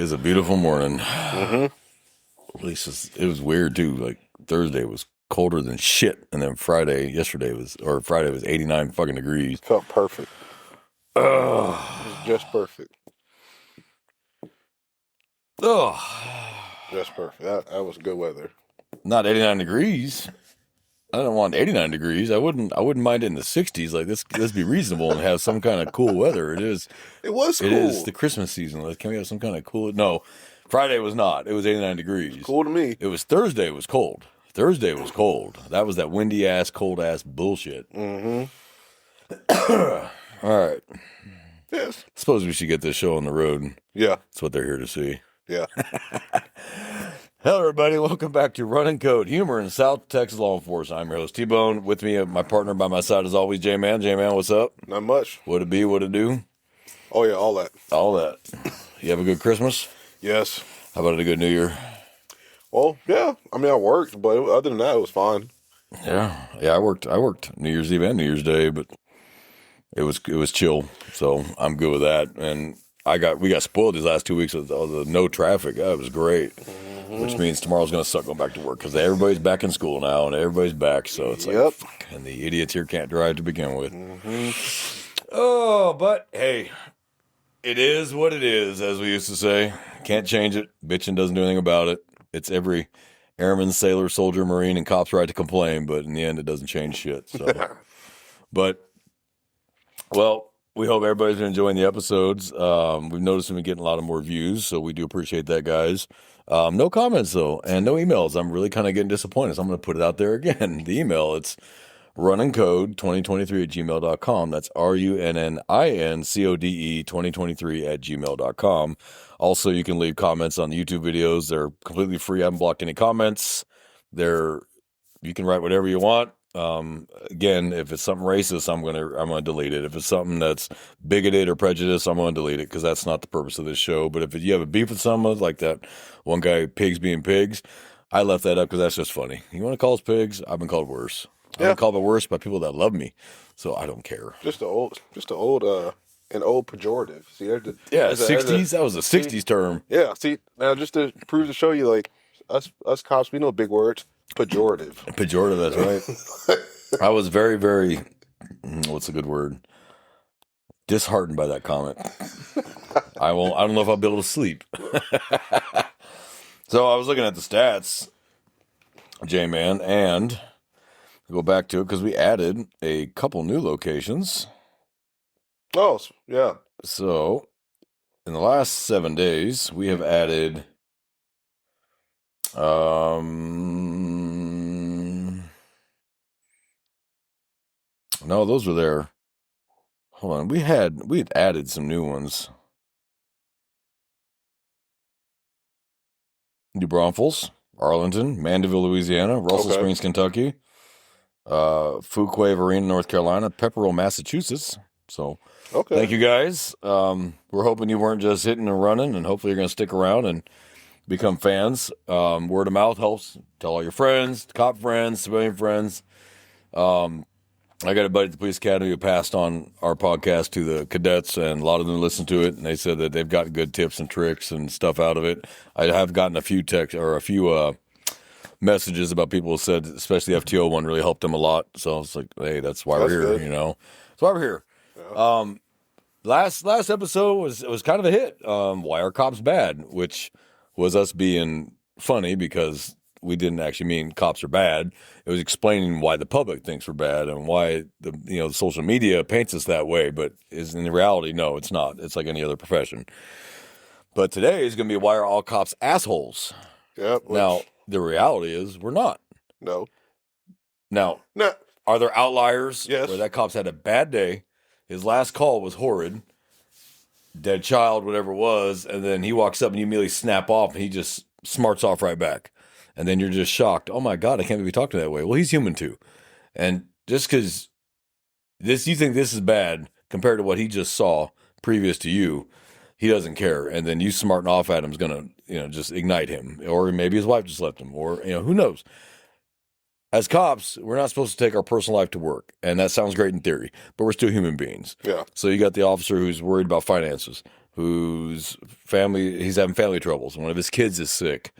is a beautiful morning. Mm-hmm. At least it was weird too. Like Thursday was colder than shit, and then Friday was 89 fucking degrees. Felt perfect. It was just perfect. Just perfect. That was good weather. Not 89 degrees. I don't want 89 degrees. I wouldn't mind it in the 60s. Like let's be reasonable and have some kind of cool weather. It is. It was cool. It is the Christmas season. Like, can we have some kind of cool? No, Friday was not. It was 89 degrees. Cool to me. It was Thursday. It was cold. Thursday was cold. That was that windy ass, cold ass bullshit. Mm-hmm. All right. Yes. Suppose we should get this show on the road. Yeah. That's what they're here to see. Yeah. Hello, everybody. Welcome back to Running Code, humor in South Texas law enforcement. I'm your host, T-Bone. With me, my partner by my side, as always, J-Man. J-Man, what's up? Not much. What it be, what it do? Oh, yeah, all that. All that. You have a good Christmas? Yes. How about a good New Year? Well, yeah. I mean, I worked, but other than that, it was fine. Yeah. I worked New Year's Eve and New Year's Day, but it was chill, so I'm good with that. And we got spoiled these last 2 weeks with all the no traffic. That was great. Which means tomorrow's going to suck going back to work because everybody's back in school now and everybody's back. So it's like, fuck, and the idiots here can't drive to begin with. Oh, but hey, it is what it is, as we used to say. Can't change it. Bitching doesn't do anything about it. It's every airman, sailor, soldier, marine, and cop's right to complain, but in the end, it doesn't change shit. So, but, well, we hope everybody's been enjoying the episodes. We've noticed we've been getting a lot of more views, so we do appreciate that, guys. No comments, though, and no emails. I'm really kind of getting disappointed, so I'm going to put it out there again. The email, it's runnincode2023@gmail.com. That's RUNNINCODE 2023@gmail.com. Also, you can leave comments on the YouTube videos. They're completely free. I haven't blocked any comments. You can write whatever you want. Again, if it's something racist, I'm gonna delete it. If it's something that's bigoted or prejudiced, I'm gonna delete it because that's not the purpose of this show. But if you have a beef with someone, like that one guy, pigs being pigs, I left that up because that's just funny. You want to call us pigs? I've been called worse. I've been called worse by people that love me, so I don't care. Just an old pejorative. See, 60s. That was a 60s term. Yeah. See, now just to prove to show you, like us cops, we know big words. Pejorative. Pejorative. That's right. I was very, very. What's a good word? Disheartened by that comment. I don't know if I'll be able to sleep. So I was looking at the stats, J-Man, and go back to it because we added a couple new locations. Oh, yeah. So in the last 7 days, we have added no, those were there. Hold on. We had added some new ones. New Braunfels, Arlington, Mandeville, Louisiana, Russell Springs, Kentucky, Fuquay, Varina, North Carolina, Pepperell, Massachusetts. So thank you guys. We're hoping you weren't just hitting and running, and hopefully you're going to stick around and become fans. Word of mouth helps. Tell all your friends, cop friends, civilian friends. I got a buddy at the police academy who passed on our podcast to the cadets, and a lot of them listened to it, and they said that they've gotten good tips and tricks and stuff out of it. I have gotten a few messages about people who said, especially the FTO one really helped them a lot. So it's like, hey, that's why we're here, good. That's why we're here. Yeah. Last episode was kind of a hit. Why are cops bad? Which was us being funny because we didn't actually mean cops are bad. It was explaining why the public thinks we're bad and why the social media paints us that way. But in reality, no, it's not. It's like any other profession. But today is going to be why are all cops assholes? Yep. Now the reality is we're not. No. Now, are there outliers? Yes. Where that cop's had a bad day? His last call was horrid. Dead child, whatever it was, and then he walks up and you immediately snap off and he just smarts off right back. And then you're just shocked. Oh my God, I can't believe he talked to that way. Well, he's human too. And just because you think this is bad compared to what he just saw previous to you, he doesn't care. And then you smarting off at him is going to, just ignite him. Or maybe his wife just left him. Or, who knows? As cops, we're not supposed to take our personal life to work. And that sounds great in theory, but we're still human beings. Yeah. So you got the officer who's worried about finances, whose family, he's having family troubles. One of his kids is sick.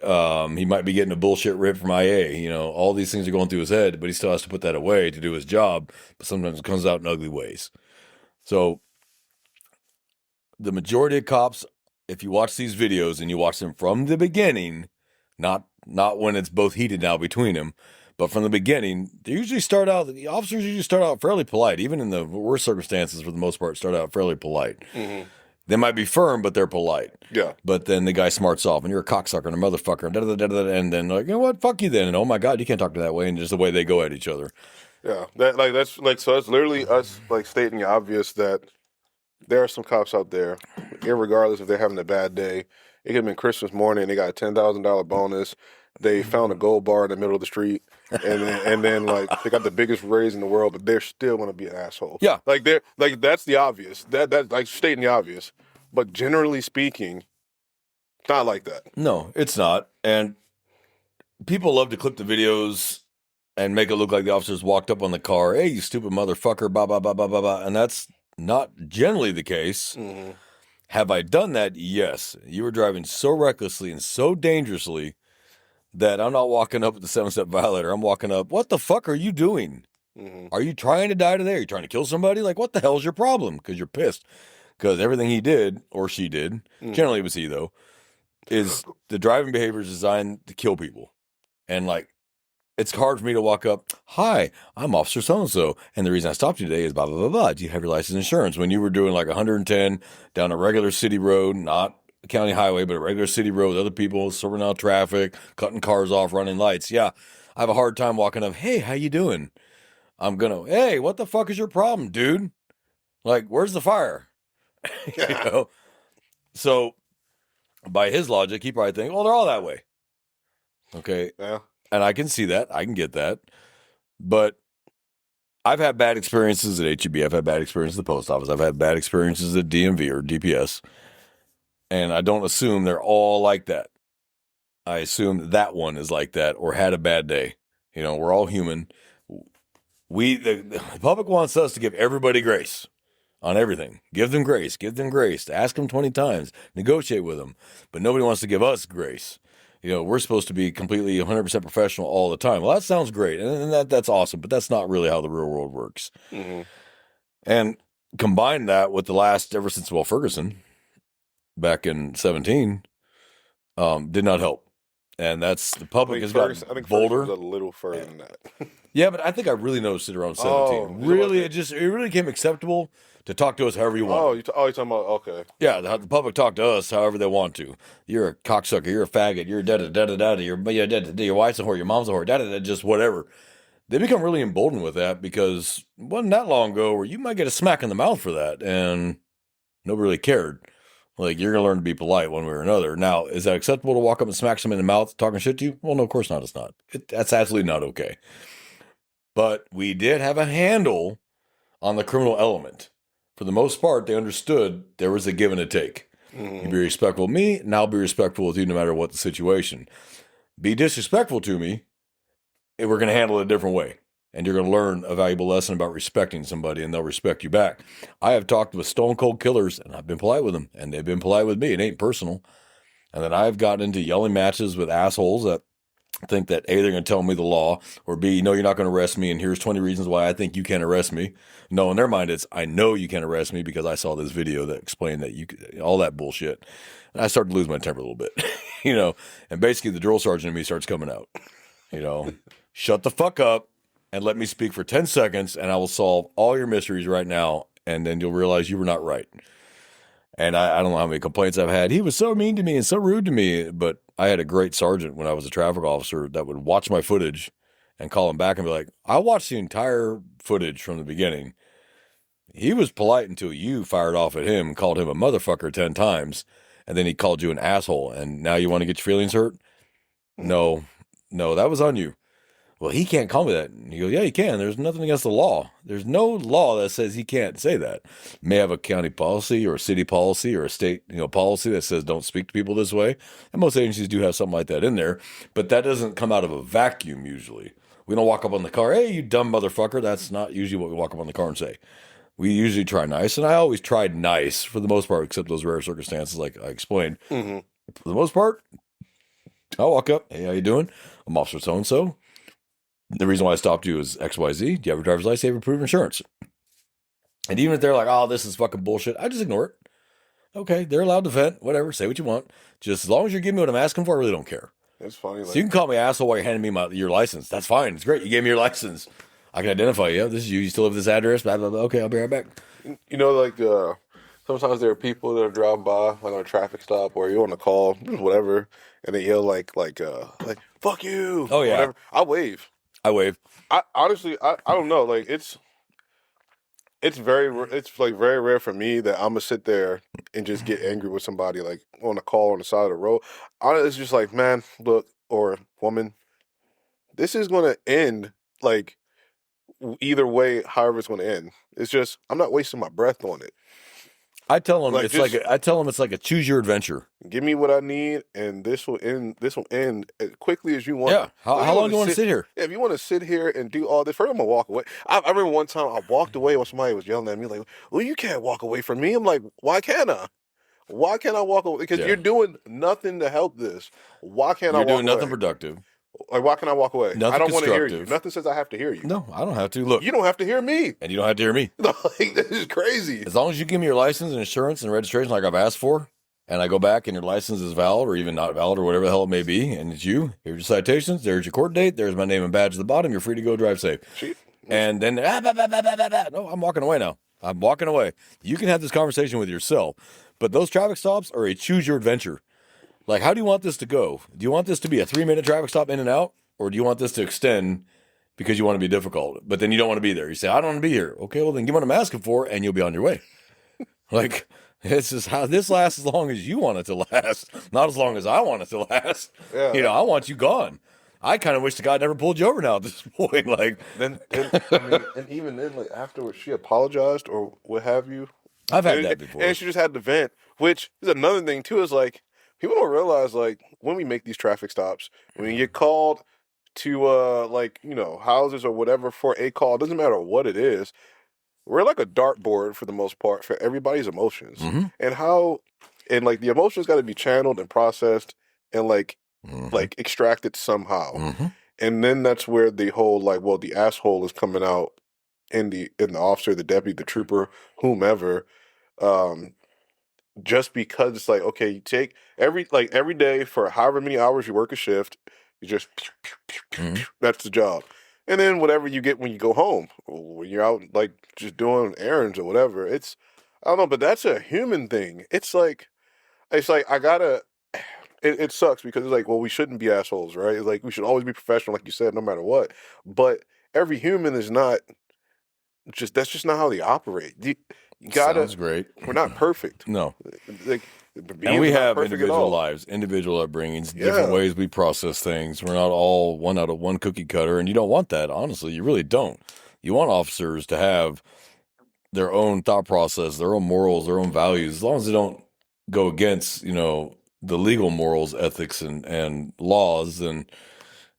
He might be getting a bullshit rip from IA. You know, all these things are going through his head, but he still has to put that away to do his job. But sometimes it comes out in ugly ways. So the majority of cops, if you watch these videos and you watch them from the beginning, not when it's both heated now between them, but from the beginning, the officers usually start out fairly polite, even in the worst circumstances for the most part, start out fairly polite. Mm-hmm. They might be firm, but they're polite. Yeah. But then the guy smarts off, and you're a cocksucker and a motherfucker, and then like, you know what, fuck you then, and oh my God, you can't talk to that way, and just the way they go at each other. Yeah. So it's literally us like stating the obvious that there are some cops out there, irregardless if they're having a bad day. It could have been Christmas morning, they got a $10,000 bonus. They found a gold bar in the middle of the street, and then like they got the biggest raise in the world, but they're still gonna be an asshole. Yeah. Like they're like that's the obvious. That like stating the obvious. But generally speaking, not like that. No, it's not. And people love to clip the videos and make it look like the officers walked up on the car. Hey, you stupid motherfucker, blah, blah, blah, blah, blah, blah. And that's not generally the case. Mm-hmm. Have I done that? Yes. You were driving so recklessly and so dangerously that I'm not walking up with the 7-step violator. I'm walking up, what the fuck are you doing? Mm-hmm. Are you trying to die today? Are you trying to kill somebody? Like, what the hell's your problem? Because you're pissed. Because everything he did, or she did, generally it was he though, is the driving behavior is designed to kill people. And like, it's hard for me to walk up, hi, I'm Officer so-and-so, and the reason I stopped you today is blah, blah, blah, blah. Do you have your license and insurance? When you were doing like 110 down a regular city road, not a county highway, but a regular city road with other people, serving out traffic, cutting cars off, running lights. Yeah, I have a hard time walking up, hey, how you doing? Hey, what the fuck is your problem, dude? Like, where's the fire? You know? So by his logic, he probably think, well, they're all that way. Okay. Yeah. And I can see that. I can get that. But I've had bad experiences at HEB. I've had bad experiences at the post office. I've had bad experiences at DMV or DPS. And I don't assume they're all like that. I assume that one is like that or had a bad day. You know, we're all human. The public wants us to give everybody grace on everything. Give them grace. Give them grace. Ask them 20 times. Negotiate with them. But nobody wants to give us grace. You know, we're supposed to be completely 100% professional all the time. Well, that sounds great. And that's awesome. But that's not really how the real world works. Mm-hmm. And combine that with the last, ever since, well, Ferguson, back in 17, did not help. And that's, the public has gotten bolder. I think Ferguson was a little further than that. Yeah, but I think I really noticed it around 17. Oh, really, it really became acceptable to talk to us however you want. You're talking about, okay. Yeah, the public talk to us however they want to. You're a cocksucker, you're a faggot, you're da-da-da-da-da, your wife's a whore, your mom's a whore, da-da-da, just whatever. They become really emboldened with that because it wasn't that long ago where you might get a smack in the mouth for that, and nobody really cared. Like, you're going to learn to be polite one way or another. Now, is that acceptable to walk up and smack somebody in the mouth talking shit to you? Well, no, of course not, it's not. That's absolutely not okay. But we did have a handle on the criminal element. For the most part, they understood there was a give and a take. Mm-hmm. You be respectful of me, and I'll be respectful with you no matter what the situation. Be disrespectful to me, and we're going to handle it a different way. And you're going to learn a valuable lesson about respecting somebody, and they'll respect you back. I have talked with stone cold killers, and I've been polite with them, and they've been polite with me. It ain't personal. And then I've gotten into yelling matches with assholes that think that A, they're going to tell me the law, or B, no, you're not going to arrest me, and here's 20 reasons why I think you can't arrest me. No, in their mind, it's, I know you can't arrest me because I saw this video that explained that you could, all that bullshit. And I started to lose my temper a little bit, you know, and basically the drill sergeant in me starts coming out, you know, shut the fuck up and let me speak for 10 seconds, and I will solve all your mysteries right now, and then you'll realize you were not right. And I don't know how many complaints I've had. He was so mean to me and so rude to me. But I had a great sergeant when I was a traffic officer that would watch my footage and call him back and be like, I watched the entire footage from the beginning. He was polite until you fired off at him and called him a motherfucker 10 times. And then he called you an asshole. And now you want to get your feelings hurt? No, that was on you. Well, he can't call me that. And you go, yeah, he can. There's nothing against the law. There's no law that says he can't say that. May have a county policy or a city policy or a state, policy that says don't speak to people this way. And most agencies do have something like that in there, but that doesn't come out of a vacuum usually. We don't walk up on the car, hey, you dumb motherfucker. That's not usually what we walk up on the car and say. we usually try nice, and I always tried nice for the most part, except those rare circumstances, like I explained. Mm-hmm. For the most part, I'll walk up. Hey, how you doing? I'm Officer so and so. The reason why I stopped you is X, Y, Z. Do you have a driver's license? Do you have approved insurance? And even if they're like, "Oh, this is fucking bullshit," I just ignore it. Okay, they're allowed to vent. Whatever, say what you want. Just as long as you're giving me what I'm asking for, I really don't care. It's funny. So you can call me asshole while you're handing me your license. That's fine. It's great. You gave me your license. I can identify you. This is you. You still live at this address. Blah, blah, blah. Okay, I'll be right back. You know, like sometimes there are people that are driving by like on a traffic stop or you're on a call, whatever, and they yell like "fuck you." Oh, yeah. Whatever. I wave. I wave. I honestly, I don't know. Like it's like very rare for me that I'm gonna sit there and just get angry with somebody like on a call on the side of the road. It's just like, man, look, or woman, this is gonna end like either way, however it's gonna end. It's just I'm not wasting my breath on it. I tell them Like, it's like a choose your adventure. Give me what I need, and this will end. This will end as quickly as you want. Yeah. How long do you want to sit here? Yeah, if you want to sit here and do all this, first I'm gonna walk away. I remember one time I walked away when somebody was yelling at me like, "Well, you can't walk away from me." I'm like, "Why can't I? Why can't I walk away? Because you're doing nothing to help this. Why can't I walk away? You're doing nothing productive. Like, why can I walk away? Nothing I don't want to hear you. constructive. Nothing says I have to hear you. No, I don't have to. Look, You don't have to hear me. and you don't have to hear me. Like, this is crazy. As long as you give me your license and insurance and registration like I've asked for, and I go back and your license is valid or even not valid or whatever the hell it may be, and it's you, here's your citations, there's your court date, there's my name and badge at the bottom, you're free to go drive safe. And then, no, I'm walking away now. I'm walking away. You can have this conversation with yourself, but those traffic stops are a choose your adventure. Like, how do you want this to go? Do you want this to be a 3-minute traffic stop in and out? Or do you want this to extend because you want to be difficult, but then you don't want to be there? You say, I don't want to be here. Okay, well, then give me what I'm asking for, and you'll be on your way. Like, this is how this lasts as long as you want it to last, not as long as I want it to last. Yeah. You know, I want you gone. I kind of wish the guy never pulled you over now at this point. Like, Then I mean, and even then, like afterwards, she apologized or what have you. I've had and, that before. And she just had to vent, which is another thing too. Is like people don't realize like when we make these traffic stops, when you get called to like houses or whatever for a call, it doesn't matter what it is. We're like a dartboard for the most part for everybody's emotions, and like the emotions got to be channeled and processed and like extracted somehow. And then that's where the whole like, well, the asshole is coming out in the officer, the deputy, the trooper, whomever. Just because it's like, okay, you take every day for however many hours you work a shift, you just that's the job. And then whatever you get when you go home, or when you're out like just doing errands or whatever, it's I don't know, but that's a human thing. It's like I gotta. It sucks because it's like, well, we shouldn't be assholes, right? It's like we should always be professional, like you said, no matter what. But every human is not that's just not how they operate. You gotta. Sounds great. We're not perfect. No. Like, And we have individual lives, individual upbringings, different ways we process things. We're not all one out of one cookie cutter, and you don't want that, honestly. You really don't. You want officers to have their own thought process, their own morals, their own values, as long as they don't go against, the legal morals, ethics, and laws, then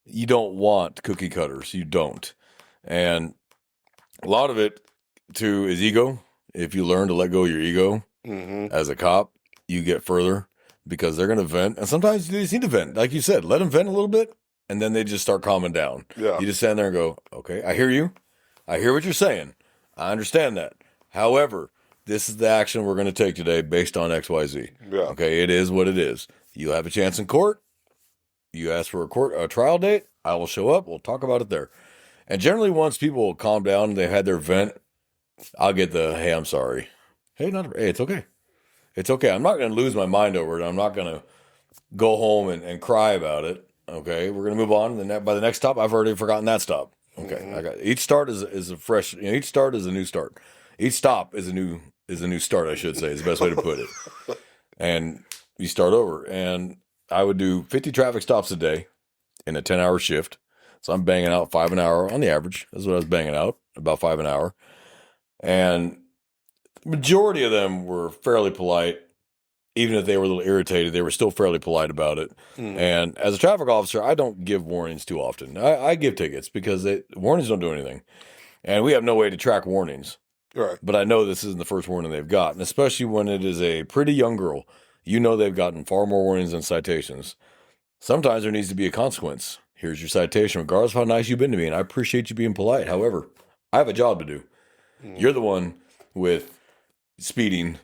you don't want cookie cutters. You don't. And a lot of it, too, is ego. If you learn to let go of your ego as a cop, you get further because they're going to vent. And sometimes you just need to vent. Like you said, let them vent a little bit, and then they just start calming down. Yeah. You just stand there and go, okay, I hear you. I hear what you're saying. I understand that. However, this is the action we're going to take today based on XYZ. Yeah. Okay, it is what it is. You have a chance in court. You ask for a trial date. I will show up. We'll talk about it there. And generally, once people calm down and they've had their vent, I'll get the, hey, I'm sorry. Hey, it's okay. It's okay. I'm not going to lose my mind over it. I'm not going to go home and cry about it. Okay, we're going to move on. And then by the next stop, I've already forgotten that stop. Okay, I got each start is a fresh. Each start is a new start. Each stop is a new start. I should say is the best way to put it. And you start over. And I would do 50 traffic stops a day in a 10-hour shift. So I'm banging out 5 an hour on the average. That's what I was banging out, about 5 an hour. And the majority of them were fairly polite. Even if they were a little irritated, they were still fairly polite about it. And as a traffic officer, I don't give warnings too often. I give tickets because warnings don't do anything. And we have no way to track warnings. Right. But I know this isn't the first warning they've gotten, especially when it is a pretty young girl. You know they've gotten far more warnings than citations. Sometimes there needs to be a consequence. Here's your citation, regardless of how nice you've been to me, and I appreciate you being polite. However, I have a job to do. You're the one with speeding,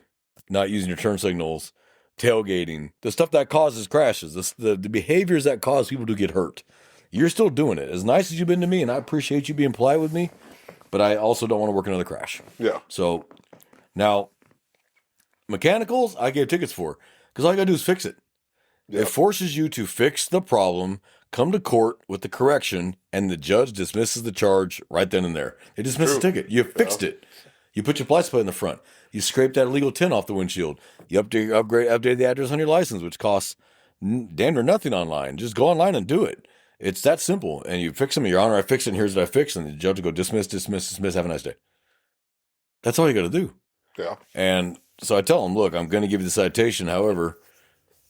not using your turn signals, tailgating, the stuff that causes crashes, the behaviors that cause people to get hurt. You're still doing it. As nice as you've been to me, and I appreciate you being polite with me, but I also don't want to work another crash. Yeah. So now, mechanicals, I gave tickets for because all you got to do is fix it. Yeah. It forces you to fix the problem, come to court with the correction, and the judge dismisses the charge right then and there. They dismiss the ticket. You fixed it. You put your license plate in the front. You scraped that illegal tint off the windshield. You update the address on your license, which costs damn near nothing online. Just go online and do it. It's that simple. And you fix them, Your Honor, I fixed it, and here's what I fixed. And the judge will go, dismiss, have a nice day. That's all you got to do. Yeah. And so I tell them, look, I'm going to give you the citation. However,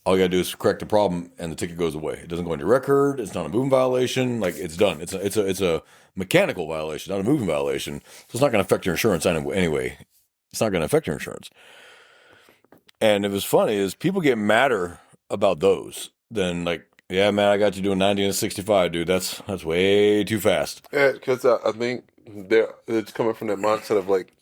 all you got to do is correct the problem, and the ticket goes away. It doesn't go on your record. It's not a moving violation. Like, it's done. It's a mechanical violation, not a moving violation. So it's not going to affect your insurance anyway. It's not going to affect your insurance. And it was funny is people get madder about those than like, yeah, man, I got you doing 90 and 65, dude. That's way too fast. Yeah, because I think it's coming from that mindset of like,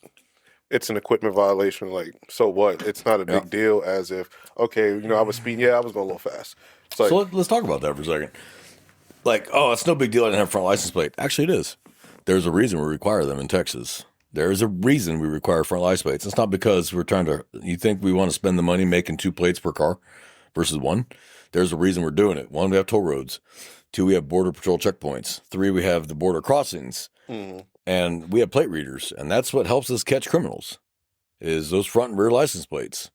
it's an equipment violation. Like, so what? It's not a big deal. As if, okay, I was speeding. Yeah, I was going a little fast. It's like, So let's talk about that for a second. Like, oh, it's no big deal. I didn't have a front license plate. Actually, it is. There's a reason we require them in Texas. There is a reason we require front license plates. It's not because we're trying to. You think we want to spend the money making 2 plates per car versus 1? There's a reason we're doing it. 1, we have toll roads. 2, we have border patrol checkpoints. 3, we have the border crossings. And we have plate readers, and that's what helps us catch criminals, is those front and rear license plates.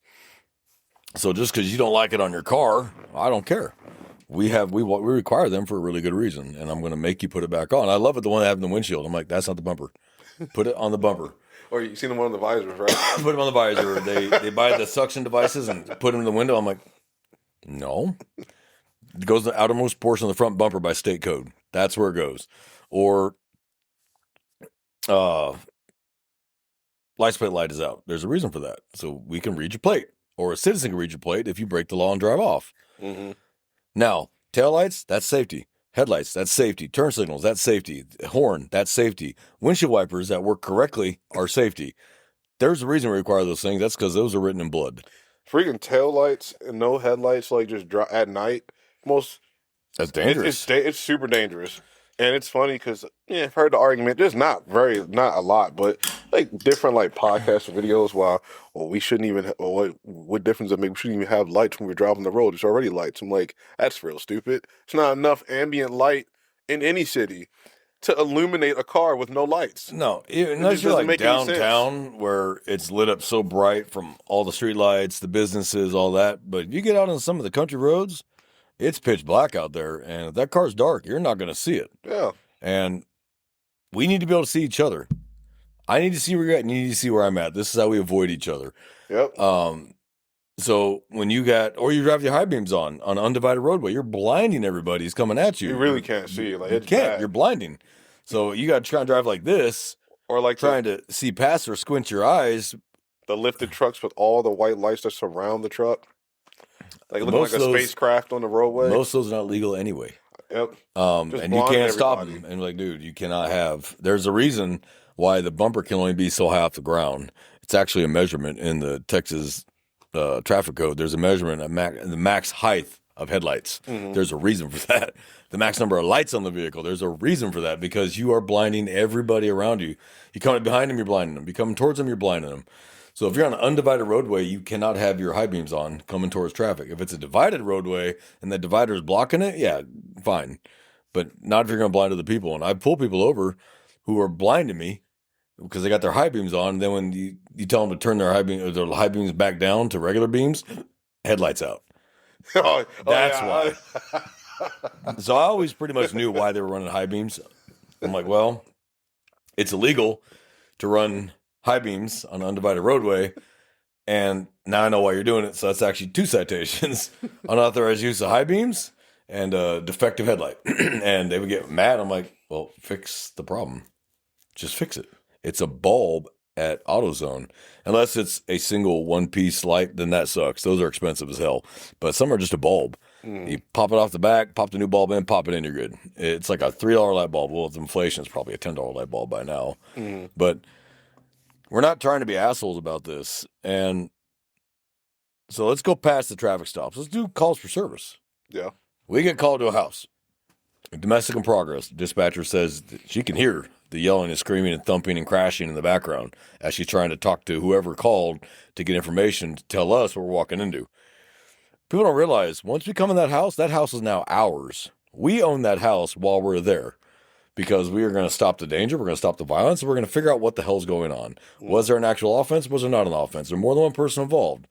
So just because you don't like it on your car, I don't care. We require them for a really good reason, and I'm going to make you put it back on. I love it, the one that have in the windshield. I'm like, that's not the bumper. Put it on the bumper. or you seen them on the visors, right? Put them on the visor. They buy the suction devices and put them in the window. I'm like, no. It goes to the outermost portion of the front bumper by state code. That's where it goes. Or license plate light is out. There's a reason for that. So we can read your plate, or a citizen can read your plate if you break the law and drive off. Now, taillights, that's safety. Headlights, that's safety. Turn signals, that's safety. Horn, that's safety. Windshield wipers that work correctly are safety. There's a reason we require those things. That's because those are written in blood. Freaking tail lights and no headlights, like just at night. That's dangerous. It's super dangerous. And it's funny because I've heard the argument. There's not a lot, but like different like podcasts or videos. We shouldn't even. What difference does it make? We shouldn't even have lights when we're driving the road. There's already lights. I'm like, that's real stupid. It's not enough ambient light in any city to illuminate a car with no lights. No, unless you're like downtown where it's lit up so bright from all the street lights, the businesses, all that. But you get out on some of the country roads, it's pitch black out there, and if that car's dark, you're not going to see it. Yeah. And we need to be able to see each other. I need to see where you're at, and you need to see where I'm at. This is how we avoid each other. Yep. So when you drive your high beams on an undivided roadway, you're blinding everybody who's coming at you. You really can't see. Like, it's you can't. bad. You're blinding. So you got to try and drive like this, or like trying to see past or squint your eyes. The lifted trucks with all the white lights that surround the truck. Like looking like a spacecraft on the roadway. Most of those are not legal anyway. Yep. And you can't stop them. And like, dude, you cannot have. There's a reason why the bumper can only be so high off the ground. It's actually a measurement in the Texas traffic code. There's a measurement of the max height of headlights. There's a reason for that. The max number of lights on the vehicle. There's a reason for that because you are blinding everybody around you. You come behind them, you're blinding them. You come towards them, you're blinding them. So if you're on an undivided roadway, you cannot have your high beams on coming towards traffic. If it's a divided roadway and the divider is blocking it, yeah, fine. But not if you're going to blind other people. And I pull people over who are blinding me because they got their high beams on. And then when you tell them to turn their high beams back down to regular beams, headlights out. That's why. So I always pretty much knew why they were running high beams. I'm like, well, it's illegal to run high beams on an undivided roadway, and now I know why you're doing it. So that's actually 2 citations: unauthorized use of high beams and defective headlight. And they would get mad. I'm like, well, fix the problem. Just fix it. It's a bulb at AutoZone. Unless it's a single one-piece light, then that sucks. Those are expensive as hell. But some are just a bulb. You pop it off the back, pop the new bulb in, pop it in, you're good. It's like a $3 light bulb. Well, with inflation, it's probably a $10 light bulb by now. But we're not trying to be assholes about this. And so let's go past the traffic stops. Let's do calls for service. Yeah. We get called to a house. Domestic in progress. Dispatcher says that she can hear the yelling and screaming and thumping and crashing in the background as she's trying to talk to whoever called to get information to tell us what we're walking into. People don't realize once we come in that house is now ours. We own that house while we're there because we are going to stop the danger. We're going to stop the violence. And we're going to figure out what the hell's going on. Was there an actual offense? Was there not an offense? There more than one person involved.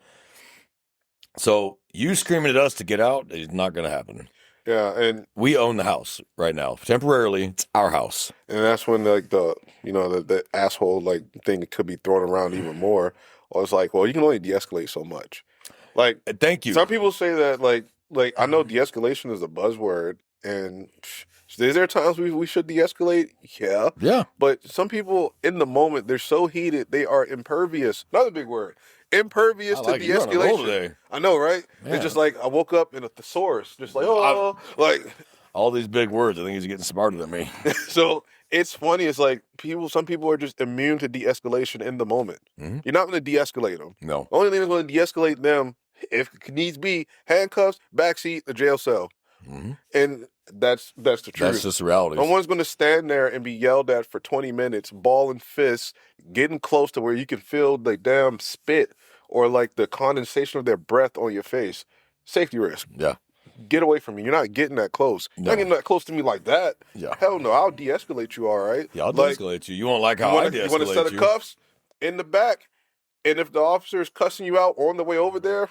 So you screaming at us to get out is not going to happen. Yeah, and we own the house right now. Temporarily, it's our house. And that's when like the asshole like thing could be thrown around even more. Or it's like, well, you can only de-escalate so much. Like, thank you. Some people say that like I know de-escalation is a buzzword, and is there times we should de-escalate? Yeah. Yeah. But some people in the moment they're so heated they are impervious. Another big word. Impervious to de-escalation. I know, right? Man. It's just like I woke up in a thesaurus, just like like all these big words. I think he's getting smarter than me. So it's funny. It's like some people are just immune to de-escalation in the moment. Mm-hmm. You're not going to de-escalate them. No. The only thing that's going to de-escalate them, if it needs be, handcuffs, backseat, the jail cell. Mm-hmm. And that's the truth. That's just the reality. No one's going to stand there and be yelled at for 20 minutes, ball and fists, getting close to where you can feel the damn spit or like the condensation of their breath on your face. Safety risk. Yeah. Get away from me. You're not getting that close. No. You're not getting that close to me like that. Yeah. Hell no. I'll de-escalate you, all right? Yeah, I'll de-escalate you. You won't like how I de-escalate you. You want a set of cuffs in the back, and if the officer is cussing you out on the way over there,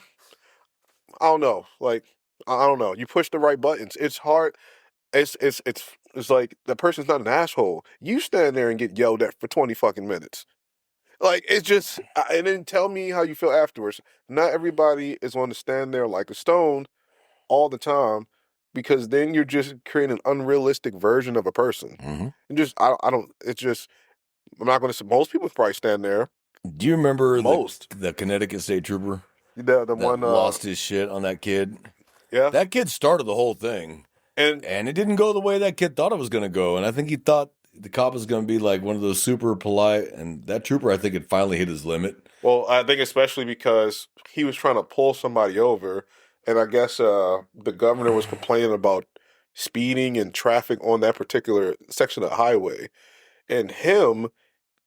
I don't know. Like, I don't know. You push the right buttons. It's hard. It's like the person's not an asshole. You stand there and get yelled at for 20 fucking minutes. Like, it's just, and then tell me how you feel afterwards. Not everybody is going to stand there like a stone all the time, because then you're just creating an unrealistic version of a person. Mm-hmm. And just, I don't, it's just, I'm not going to say, most people probably stand there. Do you remember the Connecticut State Trooper? The one lost his shit on that kid? Yeah. That kid started the whole thing. And it didn't go the way that kid thought it was going to go. And I think he thought the cop was going to be like one of those super polite. And that trooper, I think, had finally hit his limit. Well, I think especially because he was trying to pull somebody over. And I guess the governor was complaining about speeding and traffic on that particular section of the highway. And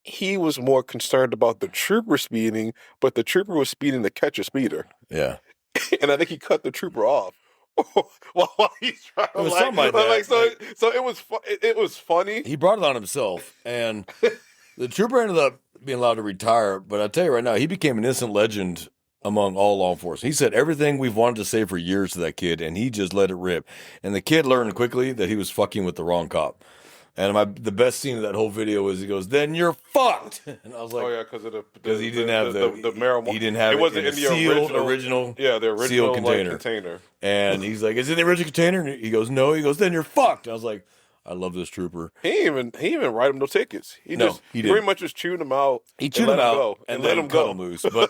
he was more concerned about the trooper speeding, but the trooper was speeding to catch a speeder. Yeah. And I think he cut the trooper off while he's trying to so it was funny. He brought it on himself, and the trooper ended up being allowed to retire. But I tell you right now, he became an instant legend among all law enforcement. He said everything we've wanted to say for years to that kid, and he just let it rip. And the kid learned quickly that he was fucking with the wrong cop. And the best scene of that whole video was he goes, "Then you're fucked." And I was like, "Oh yeah, because he didn't have the marijuana. He didn't have it wasn't in the original the original sealed container. And he's like, "Is it in the original container?" And he goes, "No." He goes, "Then you're fucked." I was like, "I love this trooper." He didn't even write him no tickets. He pretty much just chewed him out. He chewed him out and let him cut him loose. But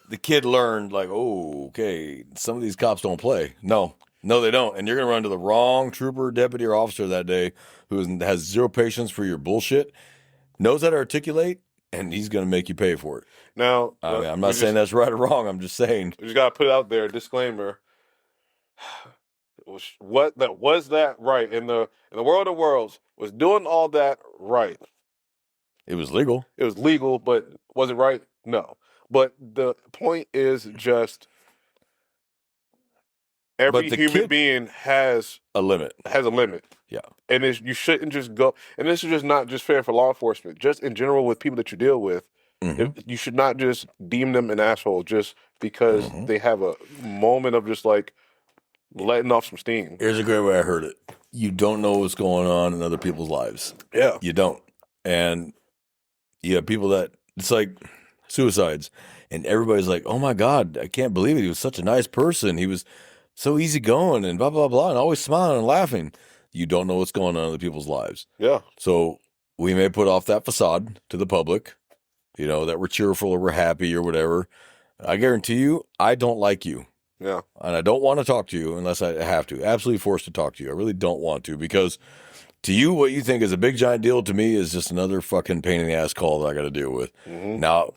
the kid learned, like, oh, okay, some of these cops don't play. No, they don't. And you're going to run to the wrong trooper, deputy, or officer that day who has zero patience for your bullshit, knows how to articulate, and he's going to make you pay for it. Now, I'm not saying that's right or wrong. I'm just saying. You just got to put it out there, disclaimer. Was that right? In the world of worlds, was doing all that right? It was legal. It was legal, but was it right? No. But the point is just every human being has a limit. Yeah. And you shouldn't just go. And this is just not just fair for law enforcement. Just in general with people that you deal with, you should not just deem them an asshole just because they have a moment of just like letting off some steam. Here's a great way I heard it. You don't know what's going on in other people's lives. Yeah. You don't. And you have people that, it's like suicides. And everybody's like, oh my God, I can't believe it. He was such a nice person. He was so easygoing and blah, blah, blah, and always smiling and laughing. You don't know what's going on in other people's lives. Yeah. So we may put off that facade to the public, that we're cheerful or we're happy or whatever. I guarantee you, I don't like you. Yeah. And I don't want to talk to you unless I have to. Absolutely forced to talk to you. I really don't want to, because to you, what you think is a big giant deal, to me is just another fucking pain in the ass call that I got to deal with. Mm-hmm. Now,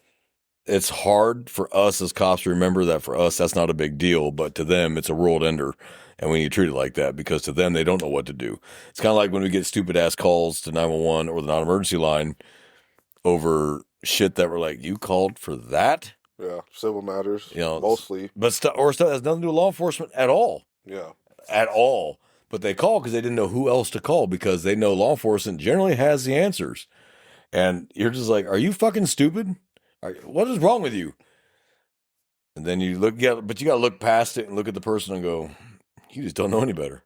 it's hard for us as cops to remember that for us, that's not a big deal, but to them, it's a world ender. And we need to treat it like that, because to them, they don't know what to do. It's kind of like when we get stupid ass calls to 911 or the non-emergency line over shit that we're like, you called for that? Yeah. Civil matters. You know, Mostly. But stuff that has nothing to do with law enforcement at all. Yeah. At all. But they call because they didn't know who else to call, because they know law enforcement generally has the answers. And you're just like, are you fucking stupid? What is wrong with you? And then you look, but you got to look past it and look at the person and go, you just don't know any better.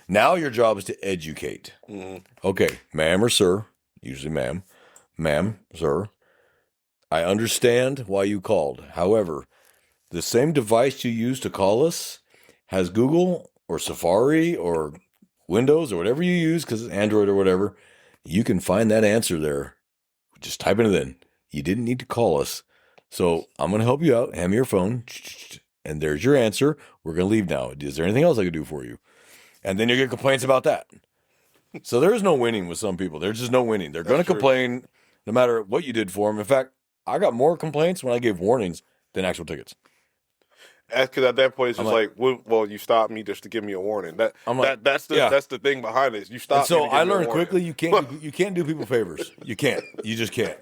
Now your job is to educate. Mm-hmm. Okay, ma'am or sir, usually ma'am, sir, I understand why you called. However, the same device you use to call us has Google or Safari or Windows or whatever you use, because it's Android or whatever. You can find that answer there. Just typing it in. You didn't need to call us. So I'm going to help you out. Hand me your phone. And there's your answer. We're going to leave now. Is there anything else I could do for you? And then you get complaints about that. So there's no winning with some people. There's just no winning. They're going to complain no matter what you did for them. In fact, I got more complaints when I gave warnings than actual tickets. Because at that point, it's just like, well, you stopped me just to give me a warning. That's the thing behind it. You stopped. So I learned quickly you can't do people favors. You can't. You just can't.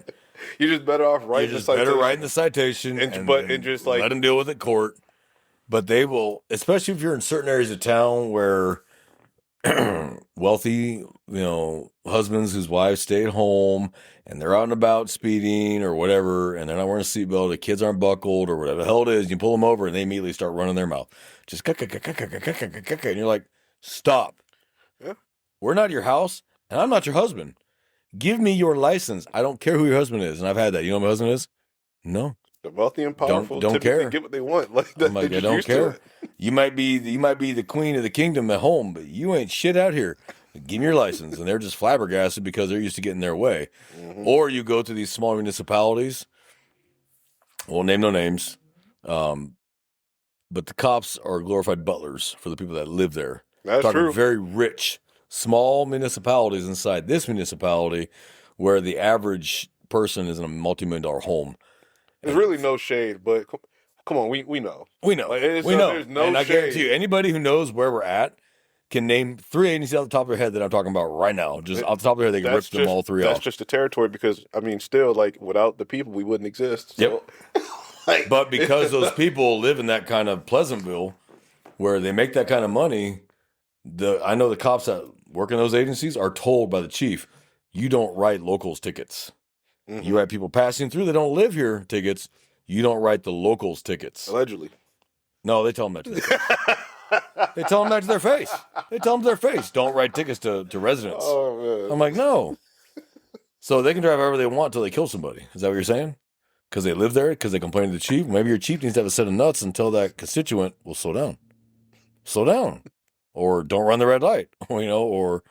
You're just better off writing the citation. Better writing the citation and just like let them deal with it in court. But they will, especially if you're in certain areas of town where wealthy, husbands whose wives stay at home and they're out and about speeding or whatever, and they're not wearing a seatbelt, the kids aren't buckled or whatever the hell it is, you pull them over and they immediately start running their mouth. Just and you're like, stop. Yeah. We're not your house and I'm not your husband. Give me your license. I don't care who your husband is. And I've had that. You know who my husband is? No. The wealthy and powerful don't care. Get what they want. Like I'm like, I don't care. You might be the queen of the kingdom at home, but you ain't shit out here. Give me your license. And they're just flabbergasted because they're used to getting their way. Mm-hmm. Or you go to these small municipalities. We'll name no names. But the cops are glorified butlers for the people that live there. That's true. Very rich, small municipalities inside this municipality where the average person is in a multi-million-dollar home. There's really no shade, but come on, we know. We know. Like, we know. There's no and I shade. guarantee you, anybody who knows where we're at can name 3 agencies off the top of their head that I'm talking about right now. Just off the top of their head, they can rip them all 3 off. That's just the territory because, still, like, without the people, we wouldn't exist. So. Yep. But because those people live in that kind of Pleasantville where they make that kind of money, I know the cops that work in those agencies are told by the chief, you don't write locals tickets. Mm-hmm. You write people passing through that don't live here tickets. You don't write the locals tickets. Allegedly. No, they tell them that to their face. They tell them that to their face. They tell them to their face. Don't write tickets to residents. Oh, man. I'm like, no. So they can drive however they want until they kill somebody. Is that what you're saying? Because they live there? Because they complain to the chief? Maybe your chief needs to have a set of nuts and tell that constituent, well, slow down. Slow down. Or don't run the red light. Or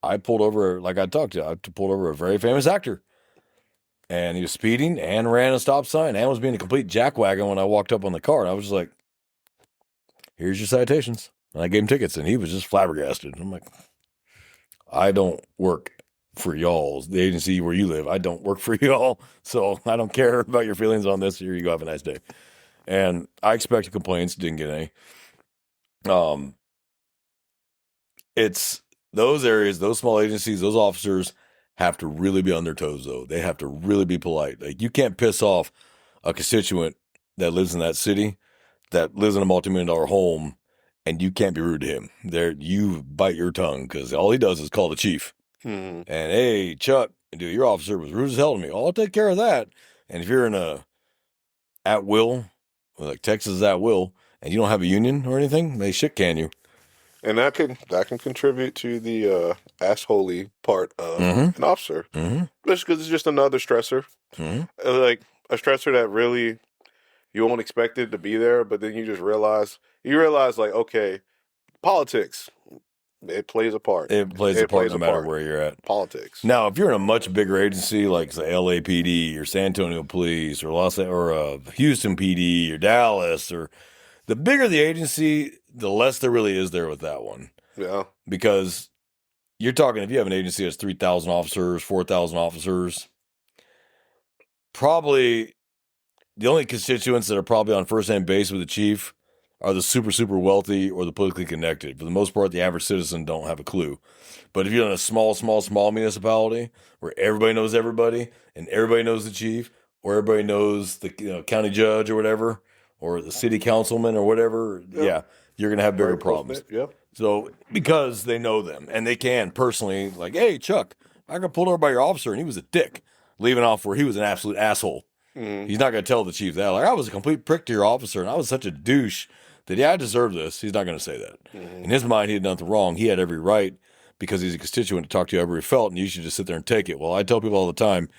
I pulled over, like I talked to, I pulled over a very famous actor. And he was speeding and ran a stop sign and was being a complete jackwagon when I walked up on the car. And I was just like, here's your citations. And I gave him tickets and he was just flabbergasted. I'm like, I don't work for y'all, the agency where you live. I don't work for y'all. So I don't care about your feelings on this. Here you go. Have a nice day. And I expected complaints. Didn't get any. It's those areas, those small agencies, those officers have to really be on their toes, though. They have to really be polite. Like, you can't piss off a constituent that lives in that city, that lives in a multi-million-dollar home, and you can't be rude to him. You bite your tongue because all he does is call the chief. Mm-hmm. And, hey, Chuck, dude, your officer was rude as hell to me. Oh, I'll take care of that. And if you're in a at will, like Texas at will, and you don't have a union or anything, they shit can you. And that can contribute to the assholey part of an officer. Mm-hmm. Just because it's just another stressor. Mm-hmm. Like a stressor that really you won't expect it to be there, but then you just realize like, okay, politics. It plays a part. It plays a part no matter where you're at. Politics. Now, if you're in a much bigger agency like the LAPD or San Antonio Police or Houston PD or Dallas, or the bigger the agency, the less there really is there with that one. Yeah. Because you're talking, if you have an agency that's 3,000 officers, 4,000 officers, probably the only constituents that are probably on first-hand base with the chief are the super, super wealthy or the politically connected. For the most part, the average citizen don't have a clue. But if you're in a small municipality where everybody knows everybody and everybody knows the chief or everybody knows the county judge or whatever or the city councilman or whatever, yeah you're going to have bigger problems. Yep. So because they know them and they can personally, like, hey, Chuck, I got pulled over by your officer and he was a dick, leaving off where he was an absolute asshole. Mm-hmm. He's not going to tell the chief that. Like, I was a complete prick to your officer and I was such a douche that, yeah, I deserve this. He's not going to say that. Mm-hmm. In his mind, he had done nothing wrong. He had every right because he's a constituent to talk to you however he felt, and you should just sit there and take it. Well, I tell people all the time,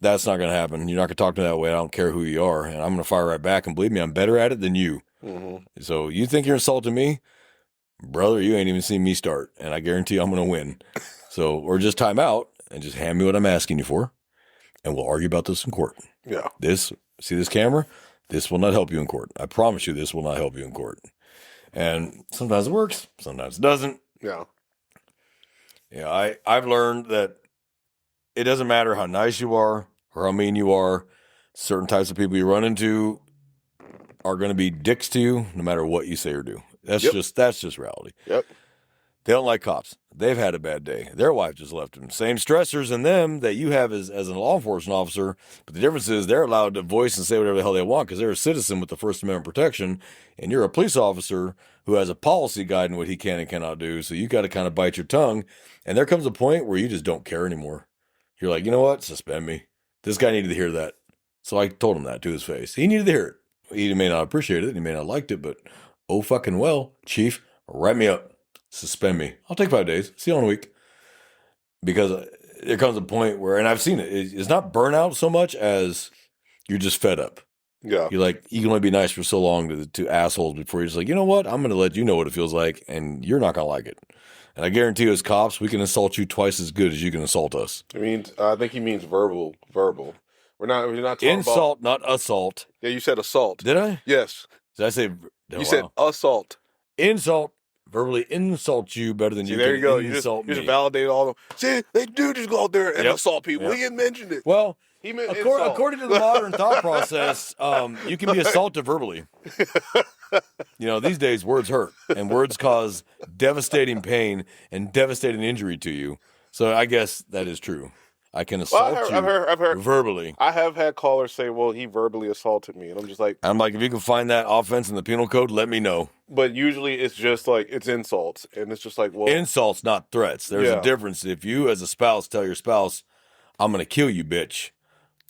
that's not going to happen. You're not going to talk to me that way. I don't care who you are, and I'm going to fire right back. And believe me, I'm better at it than you. Mm-hmm. So you think you're insulting me? Brother, you ain't even seen me start, and I guarantee I'm going to win. So, or just time out and just hand me what I'm asking you for, and we'll argue about this in court. Yeah. See this camera? This will not help you in court. I promise you this will not help you in court. And sometimes it works, sometimes it doesn't. Yeah. Yeah, I've learned that it doesn't matter how nice you are or how mean you are. Certain types of people you run into are going to be dicks to you no matter what you say or do. That's just reality. Yep. They don't like cops. They've had a bad day. Their wife just left them. Same stressors in them that you have as a law enforcement officer. But the difference is they're allowed to voice and say whatever the hell they want because they're a citizen with the First Amendment protection. And you're a police officer who has a policy guiding what he can and cannot do. So you got to kind of bite your tongue. And there comes a point where you just don't care anymore. You're like, you know what? Suspend me. This guy needed to hear that. So I told him that to his face. He needed to hear it. He may not appreciate it. He may not liked it. But oh fucking well, chief, write me up. Suspend me. I'll take 5 days. See you in a week. Because there comes a point where, and I've seen it, it's not burnout so much as you're just fed up. Yeah. You're like, you can only be nice for so long to assholes before you're just like, you know what? I'm going to let you know what it feels like, and you're not going to like it. And I guarantee you, as cops, we can insult you twice as good as you can assault us. I think he means verbal. We're not talking insult, not assault. Yeah, you said assault. Did I? Yes. Did I say? You said assault. Insult. Verbally insult you better than you there can you go. insult me. You just validate all of them. See, they do just go out there and assault people. He didn't mention it. Well, he meant according to the modern thought process, you can be assaulted verbally. These days words hurt and words cause devastating pain and devastating injury to you. So I guess that is true. I can assault I've heard verbally. I have had callers say, well, he verbally assaulted me. And I'm just like... if you can find that offense in the penal code, let me know. But usually it's just like, it's insults. And it's just like, well... Insults, not threats. There's a difference. If you as a spouse tell your spouse, I'm going to kill you, bitch,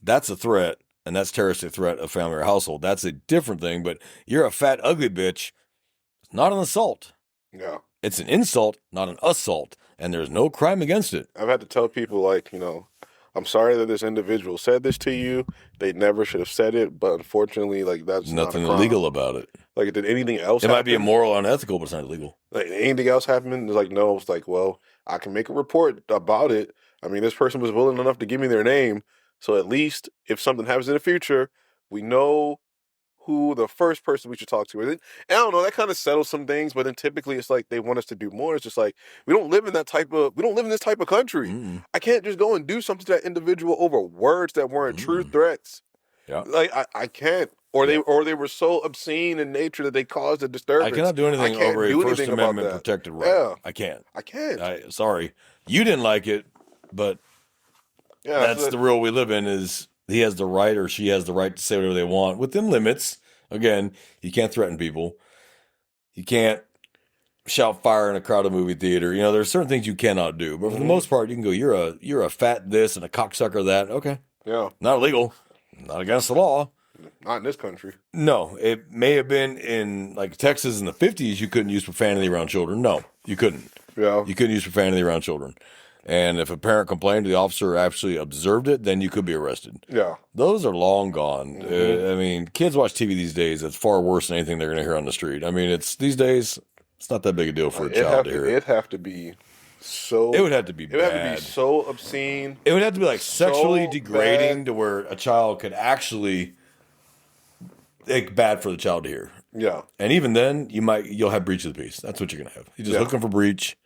that's a threat. And that's terroristic threat of family or household. That's a different thing. But you're a fat, ugly bitch. It's not an assault. Yeah. It's an insult, not an assault. And there's no crime against it. I've had to tell people, like, I'm sorry that this individual said this to you. They never should have said it, but unfortunately, like, that's nothing not illegal about it. Like, did anything else It happen? might be immoral or unethical, but it's not illegal. Like, anything else happen? It's like, no. It's like, well, I can make a report about it. I mean, this person was willing enough to give me their name. So at least if something happens in the future, we know who the first person we should talk to is. And I don't know, that kind of settles some things, but then typically it's like they want us to do more. It's just like, we don't live in this type of country. Mm-mm. I can't just go and do something to that individual over words that weren't true threats. Yeah. Like I can't. Or they were so obscene in nature that they caused a disturbance. I cannot do anything over a First Amendment protected right. Yeah. I can't. I can't. Sorry. You didn't like it, but that's the rule we live in is he has the right or she has the right to say whatever they want within limits. Again, you can't threaten people. You can't shout fire in a crowded movie theater. There's certain things you cannot do. But for the most part, you can go, you're a fat this and a cocksucker that. Okay. Yeah. Not illegal. Not against the law. Not in this country. No. It may have been in like Texas in the 50s, you couldn't use profanity around children. No, you couldn't. Yeah. You couldn't use profanity around children. And if a parent complained, the officer actually observed it, then you could be arrested. Yeah. Those are long gone. Kids watch TV these days. It's far worse than anything they're going to hear on the street. It's these days, It's not that big a deal for a It'd child to hear it. it'd have to be so. It would have to be It would have to be bad. so obscene. It would have to be like so sexually degrading bad. to where a child could actually bad for the child to hear. Yeah. And even then, you'll have breach of the peace. That's what you're gonna have. You just Yeah. hook them for breach.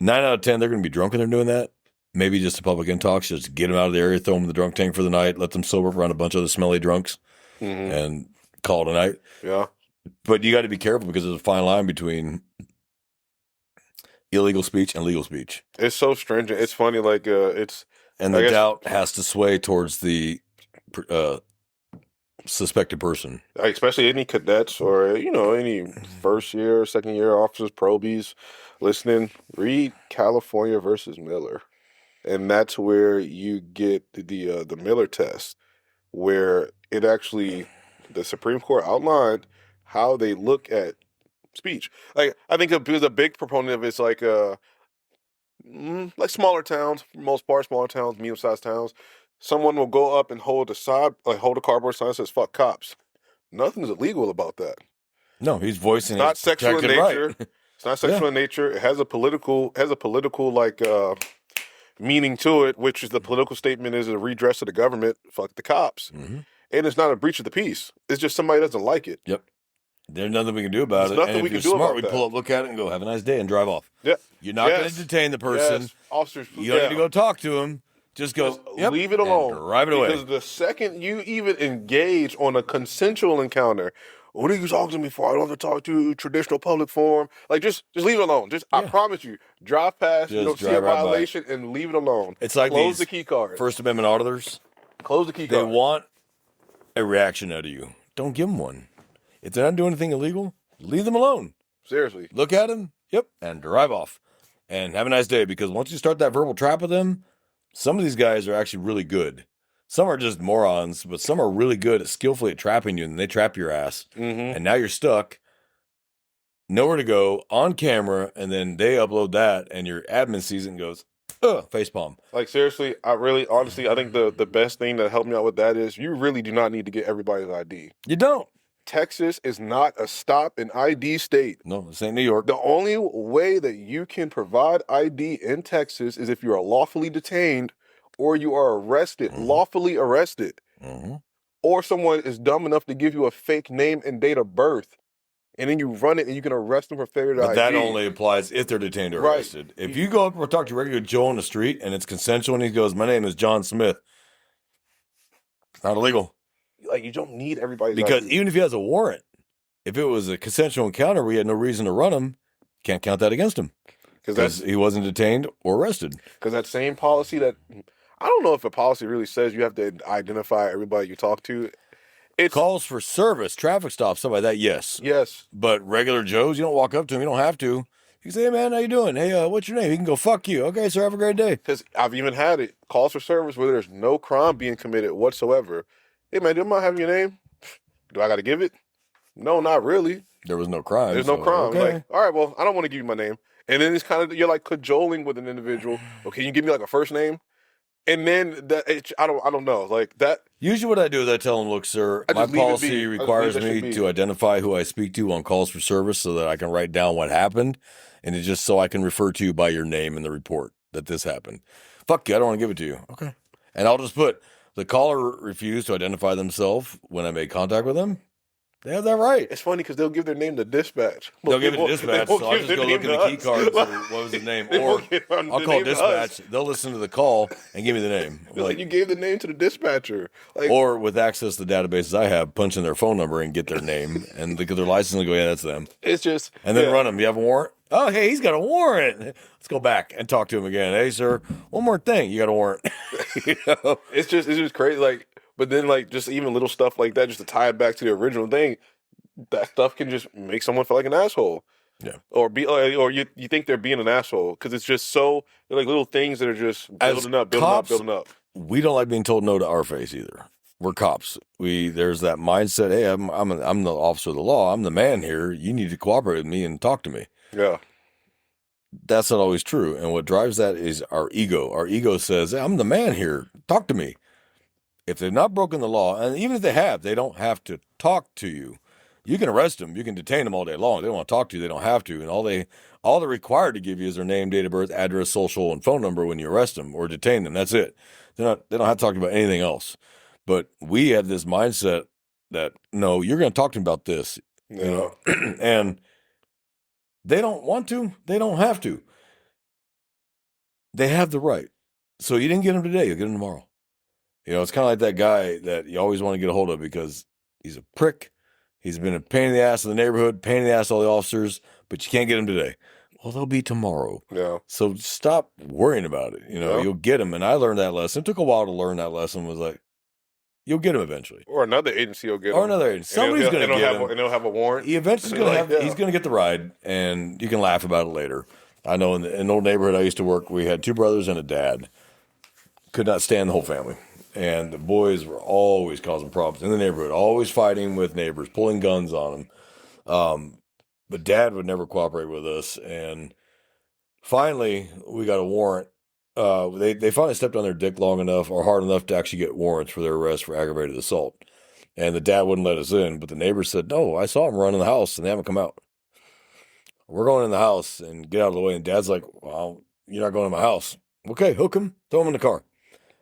9 out of 10, they're gonna be drunk when they're doing that. Maybe just a public intox, just get them out of the area, throw them in the drunk tank for the night, let them sober up around a bunch of other smelly drunks, and call it a night. Yeah. But you got to be careful because there's a fine line between illegal speech and legal speech. It's so stringent. It's funny, like it's And I the guess- doubt has to sway towards the suspected person. like, especially any cadets or any first year, second year officers, probies listening. Read California versus Miller, and that's where you get the Miller test, where it actually the Supreme Court outlined how they look at speech. Like I think a big proponent of it's like smaller towns, for the most part, smaller towns, medium sized towns. Someone will go up and hold a cardboard sign that says "fuck cops." Nothing's illegal about that. No, he's voicing It's not his sexual in protected nature. right. It's not sexual in nature. It has a political like meaning to it, which is the political statement is a redress of the government. Fuck the cops, Mhm. and it's not a breach of the peace. It's just somebody doesn't like it. Yep. There's nothing we can do about There's it. nothing And we if can you're do smart, about we that. pull up, look at it, and go, have a nice day, and drive off. Yeah, You're not going Yes. to detain the person. Yes. Officers. You don't need to go talk to him. Just go, Just yep, leave it and alone. drive it away. Because the second you even engage on a consensual encounter, what are you talking to me for? I don't have to talk to you traditional public forum. Like just leave it alone. I Yeah. promise you, drive past, you Just don't see a drive right by. violation, and leave it alone. It's like Close these the key card. First Amendment auditors. Close the key They card. want a reaction out of you. Don't give them one. If they're not doing anything illegal, leave them alone. Seriously. Look at them, yep, and drive off. And have a nice day, because once you start that verbal trap with them, some of these guys are actually really good. Some are just morons, but some are really good at skillfully at trapping you, and they trap your ass. Mm-hmm. And now you're stuck, nowhere to go, on camera, and then they upload that, and your admin sees it and goes, ugh, facepalm. Like seriously, honestly, I think the best thing that helped me out with that is you really do not need to get everybody's ID. You don't. Texas is not a stop and ID state. No, this ain't New York. The only way that you can provide ID in Texas is if you are lawfully detained or you are arrested, lawfully arrested, Mm-hmm. or someone is dumb enough to give you a fake name and date of birth, and then you run it and you can arrest them for failure to But ID. that only applies if they're detained or Right. arrested. If you go up or talk to regular Joe on the street and it's consensual and he goes, my name is John Smith, it's not illegal. Like you don't need everybody's Because ID. even if he has a warrant, if it was a consensual encounter, we had no reason to run him, can't count that against him. Because he wasn't detained or arrested. Because that same policy that I don't know if a policy really says you have to identify everybody you talk to. It's Calls for service, traffic stops, stuff like that, yes. yes, But regular Joes, you don't walk up to him, you don't have to. You can say, hey man, how you doing? Hey, what's your name? He can go, fuck you. Okay, sir, have a great day. because I've even had it calls for service where there's no crime being committed whatsoever. Hey man, do I have your name? Do I got to give it? No, not really. There was no crime. There's no so, crime. Okay. Like, all right, well, I don't want to give you my name. And then it's kind of you're like cajoling with an individual. Well, can you give me like a first name? And then I don't know like that. Usually what I do is I tell them, look, sir, I my just leave it policy be. I just requires leave that me shit be. to identify who I speak to on calls for service so that I can write down what happened. And it's just so I can refer to you by your name in the report that this happened. Fuck you, I don't want to give it to you. Okay. And I'll just put, the caller refused to identify themselves when I made contact with them. They have that right. It's funny because they'll give their name to dispatch. They'll give it to They dispatch, won't so I'll give just their go name look in to the key us. cards and what was his name. They Or won't give I'll the call name to us. dispatch. They'll listen to the call and give me the name. It's like you gave the name to the dispatcher. Like, Or with access to the databases I have, punch in their phone number and get their name and look at their license and go, yeah, that's them. it's just And then yeah. run them. You have a warrant? Oh, hey, he's got a warrant. Let's go back and talk to him again. Hey, sir, one more thing. You got a warrant. You know? It's just crazy. Like, but then like just even little stuff like that, just to tie it back to the original thing, that stuff can just make someone feel like an asshole. Yeah. Or or you think they're being an asshole because it's just so they're like little things that are just As building up, cops- building up. We don't like being told no to our face either. We're cops. There's that mindset. Hey, I'm the officer of the law. I'm the man here. You need to cooperate with me and talk to me. Yeah. That's not always true. And what drives that is our ego. Our ego says, hey, I'm the man here. Talk to me. If they've not broken the law, and even if they have, they don't have to talk to you. You can arrest them, you can detain them all day long. They don't want to talk to you, they don't have to, and all they're required to give you is their name, date of birth, address, social, and phone number when you arrest them or detain them. That's it. They don't have to talk about anything else. But we have this mindset that no, you're going to talk to them about this, and they don't want to. They don't have to. They have the right. So you didn't get them today, you'll get them tomorrow. It's kind of like that guy that you always want to get a hold of because he's a prick. He's been a pain in the ass in the neighborhood, pain in the ass to all the officers, but you can't get him today. Well, they'll be tomorrow. Yeah. So stop worrying about it. You'll get him. And I learned that lesson. It took a while to learn that lesson. Was like, you'll get him eventually. Or another agency will get him. Or another agency. Somebody's going to get him. And they'll have a warrant. He eventually he's going to get the ride, and you can laugh about it later. I know in an old neighborhood I used to work, we had 2 brothers and a dad. Could not stand the whole family. And the boys were always causing problems in the neighborhood, always fighting with neighbors, pulling guns on them. But Dad would never cooperate with us. And finally, we got a warrant. They finally stepped on their dick long enough or hard enough to actually get warrants for their arrest for aggravated assault. And the dad wouldn't let us in, but the neighbors said, no, I saw them run in the house and they haven't come out. We're going in the house and get out of the way. And Dad's like, well, you're not going to my house. Okay, hook him, throw him in the car.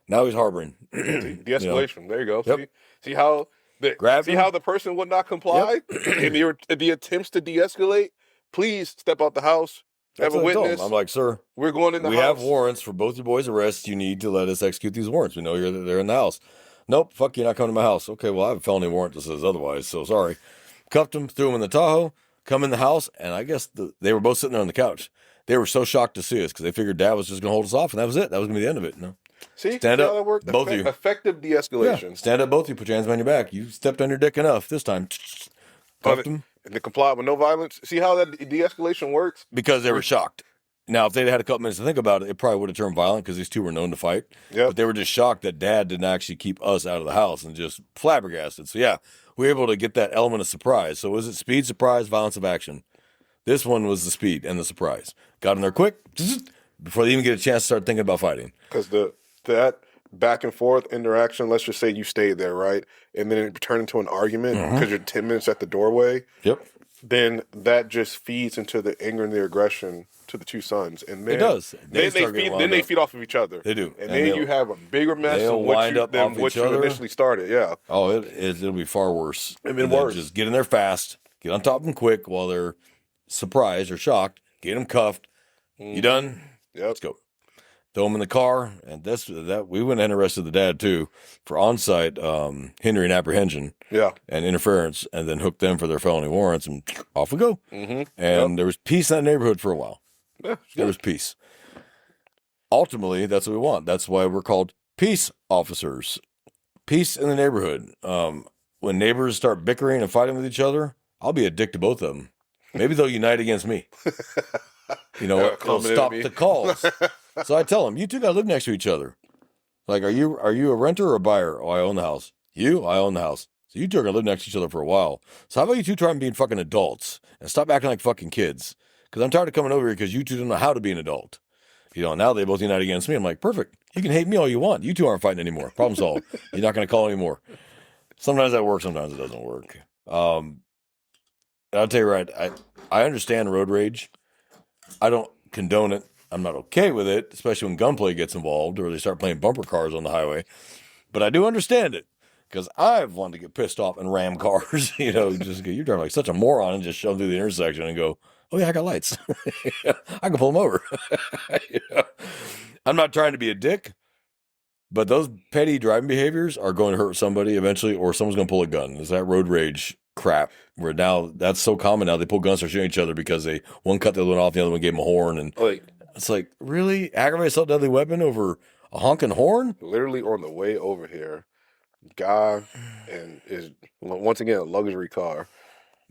Now he's harboring. De-escalation. There you go. Yep. See how the person would not comply in the attempts to de-escalate? Please step out the house. Have a witness. I'm like, sir, we're going in the house. We have warrants for both your boys' arrests. You need to let us execute these warrants. We know they're in the house. Nope, fuck you, not coming to my house. Okay, well, I have a felony warrant that says otherwise, so sorry. Cuffed him, threw him in the Tahoe, come in the house, and I guess they were both sitting there on the couch. They were so shocked to see us because they figured Dad was just going to hold us off, and that was it. That was going to be the end of it. No. See? Stand up, that worked? both of you. Effective de-escalation. Yeah. Stand up, both of you. Put your hands behind your back. You stepped on your dick enough this time. Cuffed him. And they complied with no violence. See how that de-escalation works? Because they were shocked. Now, if they'd had a couple minutes to think about it, it probably would have turned violent because these 2 were known to fight. Yep. But they were just shocked that Dad didn't actually keep us out of the house and just flabbergasted. So, yeah, we were able to get that element of surprise. So, was it speed, surprise, violence of action? This one was the speed and the surprise. Got in there quick before they even get a chance to start thinking about fighting. Because that back and forth interaction, let's just say you stayed there, right? And then it turned into an argument because you're 10 minutes at the doorway. Yep. Then that just feeds into the anger and the aggression to the 2 sons. And then it does. They feed off of each other. They do. And then you have a bigger mess than what you initially started. Yeah. Oh, it'll be far worse. It'll be worse. Just get in there fast. Get on top of them quick while they're surprised or shocked. Get them cuffed. You done? Yep. Let's go. Throw them in the car, and that we went and arrested the dad too for on-site hindering apprehension, and interference, and then hooked them for their felony warrants, and off we go. Mm-hmm. And there was peace in that neighborhood for a while. Yeah, there was peace. Ultimately, that's what we want. That's why we're called peace officers. Peace in the neighborhood. When neighbors start bickering and fighting with each other, I'll be a dick to both of them. Maybe they'll unite against me. You know what? They'll stop the calls. So I tell them, you 2 got to live next to each other. Like, are you a renter or a buyer? Oh, I own the house. You? I own the house. So you 2 are going to live next to each other for a while. So how about you 2 try and being fucking adults and stop acting like fucking kids? Because I'm tired of coming over here because you 2 don't know how to be an adult. Now they both unite against me. I'm like, perfect. You can hate me all you want. You 2 aren't fighting anymore. Problem solved. You're not going to call anymore. Sometimes that works. Sometimes it doesn't work. I'll tell you right. I understand road rage. I don't condone it. I'm not okay with it, especially when gunplay gets involved or they start playing bumper cars on the highway. But I do understand it because I've wanted to get pissed off and ram cars. You're driving like such a moron and just shove through the intersection and go, oh, yeah, I got lights. I can pull them over. I'm not trying to be a dick, but those petty driving behaviors are going to hurt somebody eventually, or someone's going to pull a gun. Is that road rage crap? Where now that's so common now, they pull guns, start shooting each other because one cut the other one off, the other one gave them a horn, and it's like, really? Aggravated assault deadly weapon over a honking horn? Literally on the way over here, guy and is once again a luxury car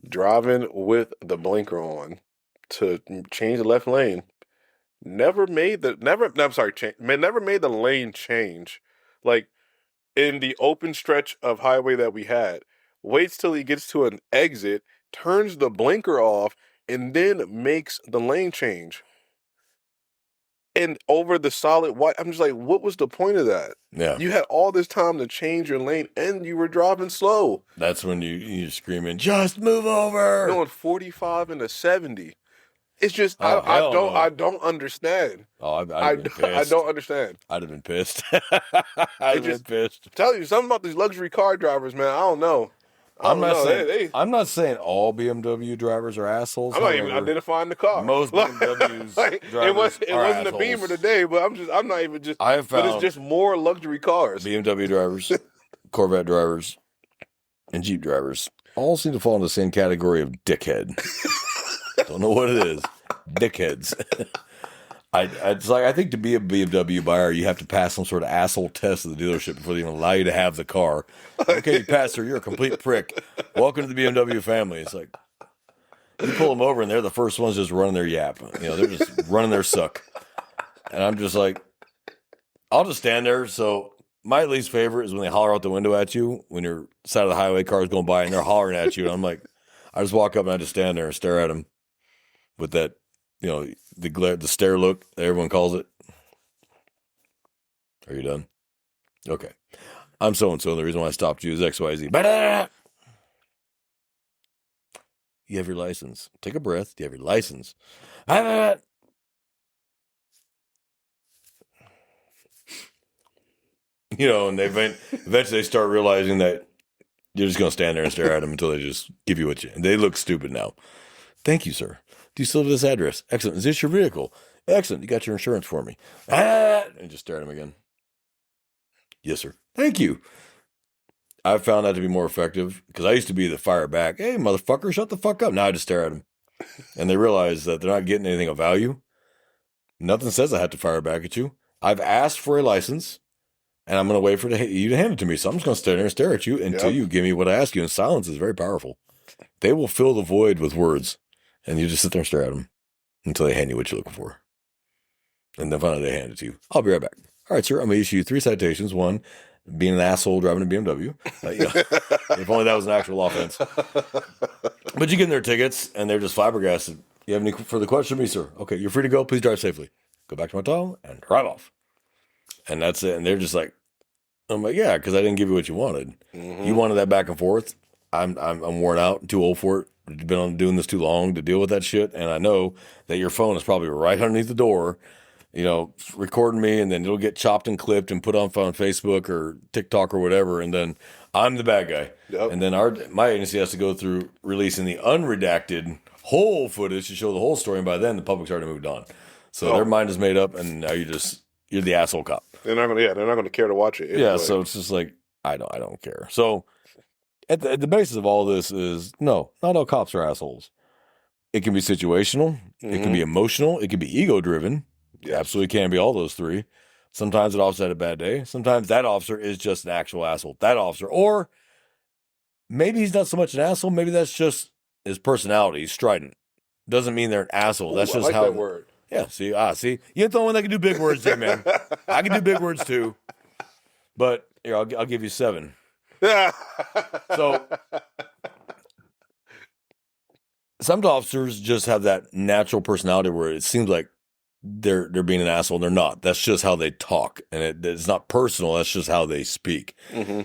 driving with the blinker on to change the left lane. Never made the lane change. Like in the open stretch of highway that we had, waits till he gets to an exit, turns the blinker off, and then makes the lane change. and over the solid white. I'm just like, what was the point of that? Yeah. You had all this time to change your lane, and you were driving slow. That's when you're screaming, just move over. Going 45 and a 70. It's just Oh, hell no. I don't understand. Oh, I'd been pissed. I don't understand. I'd have been pissed. I'd have been pissed. Tell you something about these luxury car drivers, man. I don't know. I'm not saying all BMW drivers are assholes. I'm not even identifying the car. Most BMWs drivers it wasn't a Beamer today, but I'm not even just. I have found but it's just more luxury cars. BMW drivers, Corvette drivers, and Jeep drivers all seem to fall into the same category of dickhead. Don't know what it is. Dickheads. It's like, I think to be a BMW buyer, you have to pass some sort of asshole test at the dealership before they even allow you to have the car. Okay, you passed, sir. You're a complete prick. Welcome to the BMW family. It's like, you pull them over and they're the first ones just running their yap. They're just running their suck. And I'm just like, I'll just stand there. So my least favorite is when they holler out the window at you when your side of the highway car is going by and they're hollering at you. And I'm like, I just walk up and I just stand there and stare at them with that, the glare, the stare look, everyone calls it. Are you done? Okay. I'm so-and-so. The reason why I stopped you is XYZ. You have your license. Take a breath. You have your license. And they eventually they start realizing that you're just going to stand there and stare at them until they just give you and they look stupid now. Thank you, sir. Do you still have this address? Excellent. Is this your vehicle? Excellent. You got your insurance for me. And just stare at him again. Yes, sir. Thank you. I've found that to be more effective because I used to be the fire back. Hey, motherfucker, shut the fuck up. Now I just stare at them. And they realize that they're not getting anything of value. Nothing says I have to fire back at you. I've asked for a license, and I'm going to wait for you to hand it to me. So I'm just going to stand there and stare at you until you give me what I ask you. And silence is very powerful. They will fill the void with words. And you just sit there and stare at them until they hand you what you're looking for. And then finally they hand it to you. I'll be right back. All right, sir, I'm going to issue you 3 citations. 1, being an asshole driving a BMW. If only that was an actual offense. But you get in their tickets, and they're just flabbergasted. You have any further questions for me, sir? Okay, you're free to go. Please drive safely. Go back to my hotel and drive off. And that's it. And they're just like, I'm like, yeah, because I didn't give you what you wanted. Mm-hmm. You wanted that back and forth. I'm worn out, too old for it. You've been doing this too long to deal with that shit. And I know that your phone is probably right underneath the door, recording me, and then it'll get chopped and clipped and put on Facebook or TikTok or whatever. And then I'm the bad guy. Yep. And then my agency has to go through releasing the unredacted whole footage to show the whole story. And by then the public's already moved on. So their mind is made up, and now you're the asshole cop. They're not gonna care to watch it. Anyway. Yeah. So it's just like, I don't care. So at the basis of all this is, no, not all cops are assholes. It can be situational. Mm-hmm. It can be emotional. It can be ego-driven. Yes. Absolutely can be all those 3. Sometimes an officer had a bad day. Sometimes that officer is just an actual asshole. That officer. Or maybe he's not so much an asshole. Maybe that's just his personality. He's strident. Doesn't mean they're an asshole. That's just how. That word. Yeah, see. You're the only one that can do big words there, man. I can do big words too. But here, I'll give you 7. So some officers just have that natural personality where it seems like they're being an asshole. They're not. That's just how they talk, and it's not personal. That's just how they speak. Mm-hmm.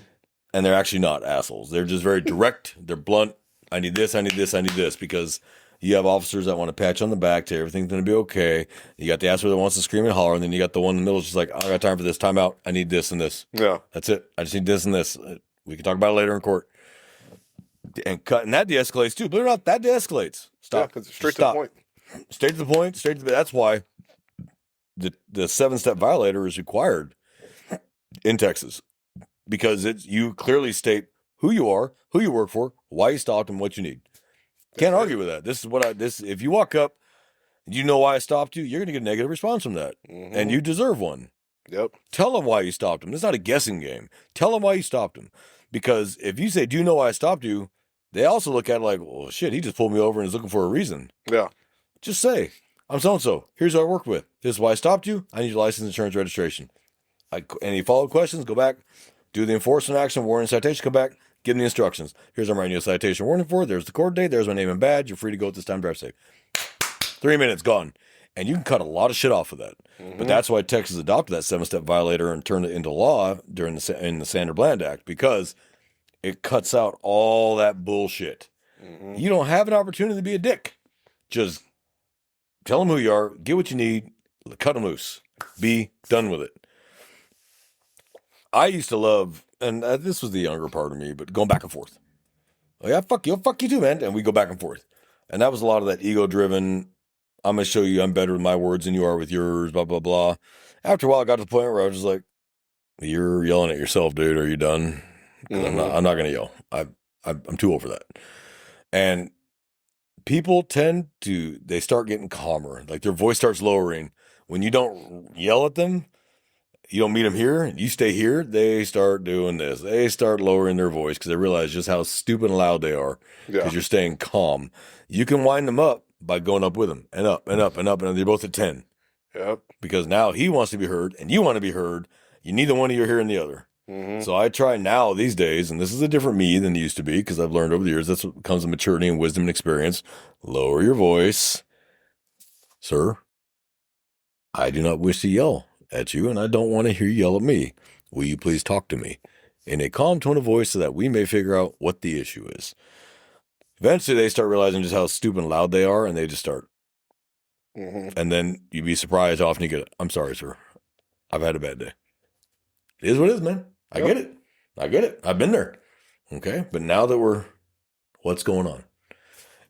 And they're actually not assholes. They're just very direct. They're blunt. I need this. I need this. I need this. Because you have officers that want to pat you on the back to everything's going to be okay. You got the asshole that wants to scream and holler, and then you got the one in the middle that's just like, I got time for this. Time out. I need this and this. Yeah, that's it. I just need this and this. We can talk about it later in court. And that de-escalates too. Believe it or not, that de-escalates. Stop. Yeah, straight to the point. Straight to the point. That's why the 7-step violator is required in Texas, because you clearly state who you are, who you work for, why you stopped, and what you need. Can't argue with that. This is what if you walk up, you know why I stopped you, you're going to get a negative response from that, and you deserve one. Yep. Tell them why you stopped him. It's not a guessing game. Tell them why you stopped him. Because if you say, do you know why I stopped you? They also look at it like, well, shit, he just pulled me over and is looking for a reason. Yeah. Just say, I'm so-and-so. Here's who I work with. This is why I stopped you. I need your license, insurance, registration. Any follow-up questions, go back, do the enforcement action, warning, citation, come back, give them the instructions. Here's what I'm writing you a citation warning for. There's the court date. There's my name and badge. You're free to go at this time. Drive safe. 3 minutes, gone. And you can cut a lot of shit off of that. Mm-hmm. But that's why Texas adopted that 7-step violator and turned it into law in the Sanders-Bland Act, because it cuts out all that bullshit. Mm-hmm. You don't have an opportunity to be a dick. Just tell them who you are, get what you need, cut them loose, be done with it. I used to love, and this was the younger part of me, but going back and forth. Oh yeah, fuck you too, man. And we go back and forth. And that was a lot of that ego-driven, I'm going to show you I'm better with my words than you are with yours, blah, blah, blah. After a while, I got to the point where I was just like, you're yelling at yourself, dude. Are you done? Mm-hmm. I'm not going to yell. I'm too old for that. And people they start getting calmer. Like their voice starts lowering. When you don't yell at them, you don't meet them here, and you stay here, they start doing this. They start lowering their voice because they realize just how stupid and loud they are because you're staying calm. You can wind them up by going up with them and up and up and up, and they're both at 10. Yep. Because now he wants to be heard and you want to be heard. You neither one of you are hearing the other. Mm-hmm. So I try now these days, and this is a different me than it used to be because I've learned over the years, that's what comes with maturity and wisdom and experience. Lower your voice. Sir, I do not wish to yell at you, and I don't want to hear you yell at me. Will you please talk to me in a calm tone of voice so that we may figure out what the issue is? Eventually, they start realizing just how stupid and loud they are, and they just start. Mm-hmm. And then you'd be surprised how often you get, I'm sorry, sir. I've had a bad day. It is what it is, man. I get it. I've been there. Okay. But now that what's going on?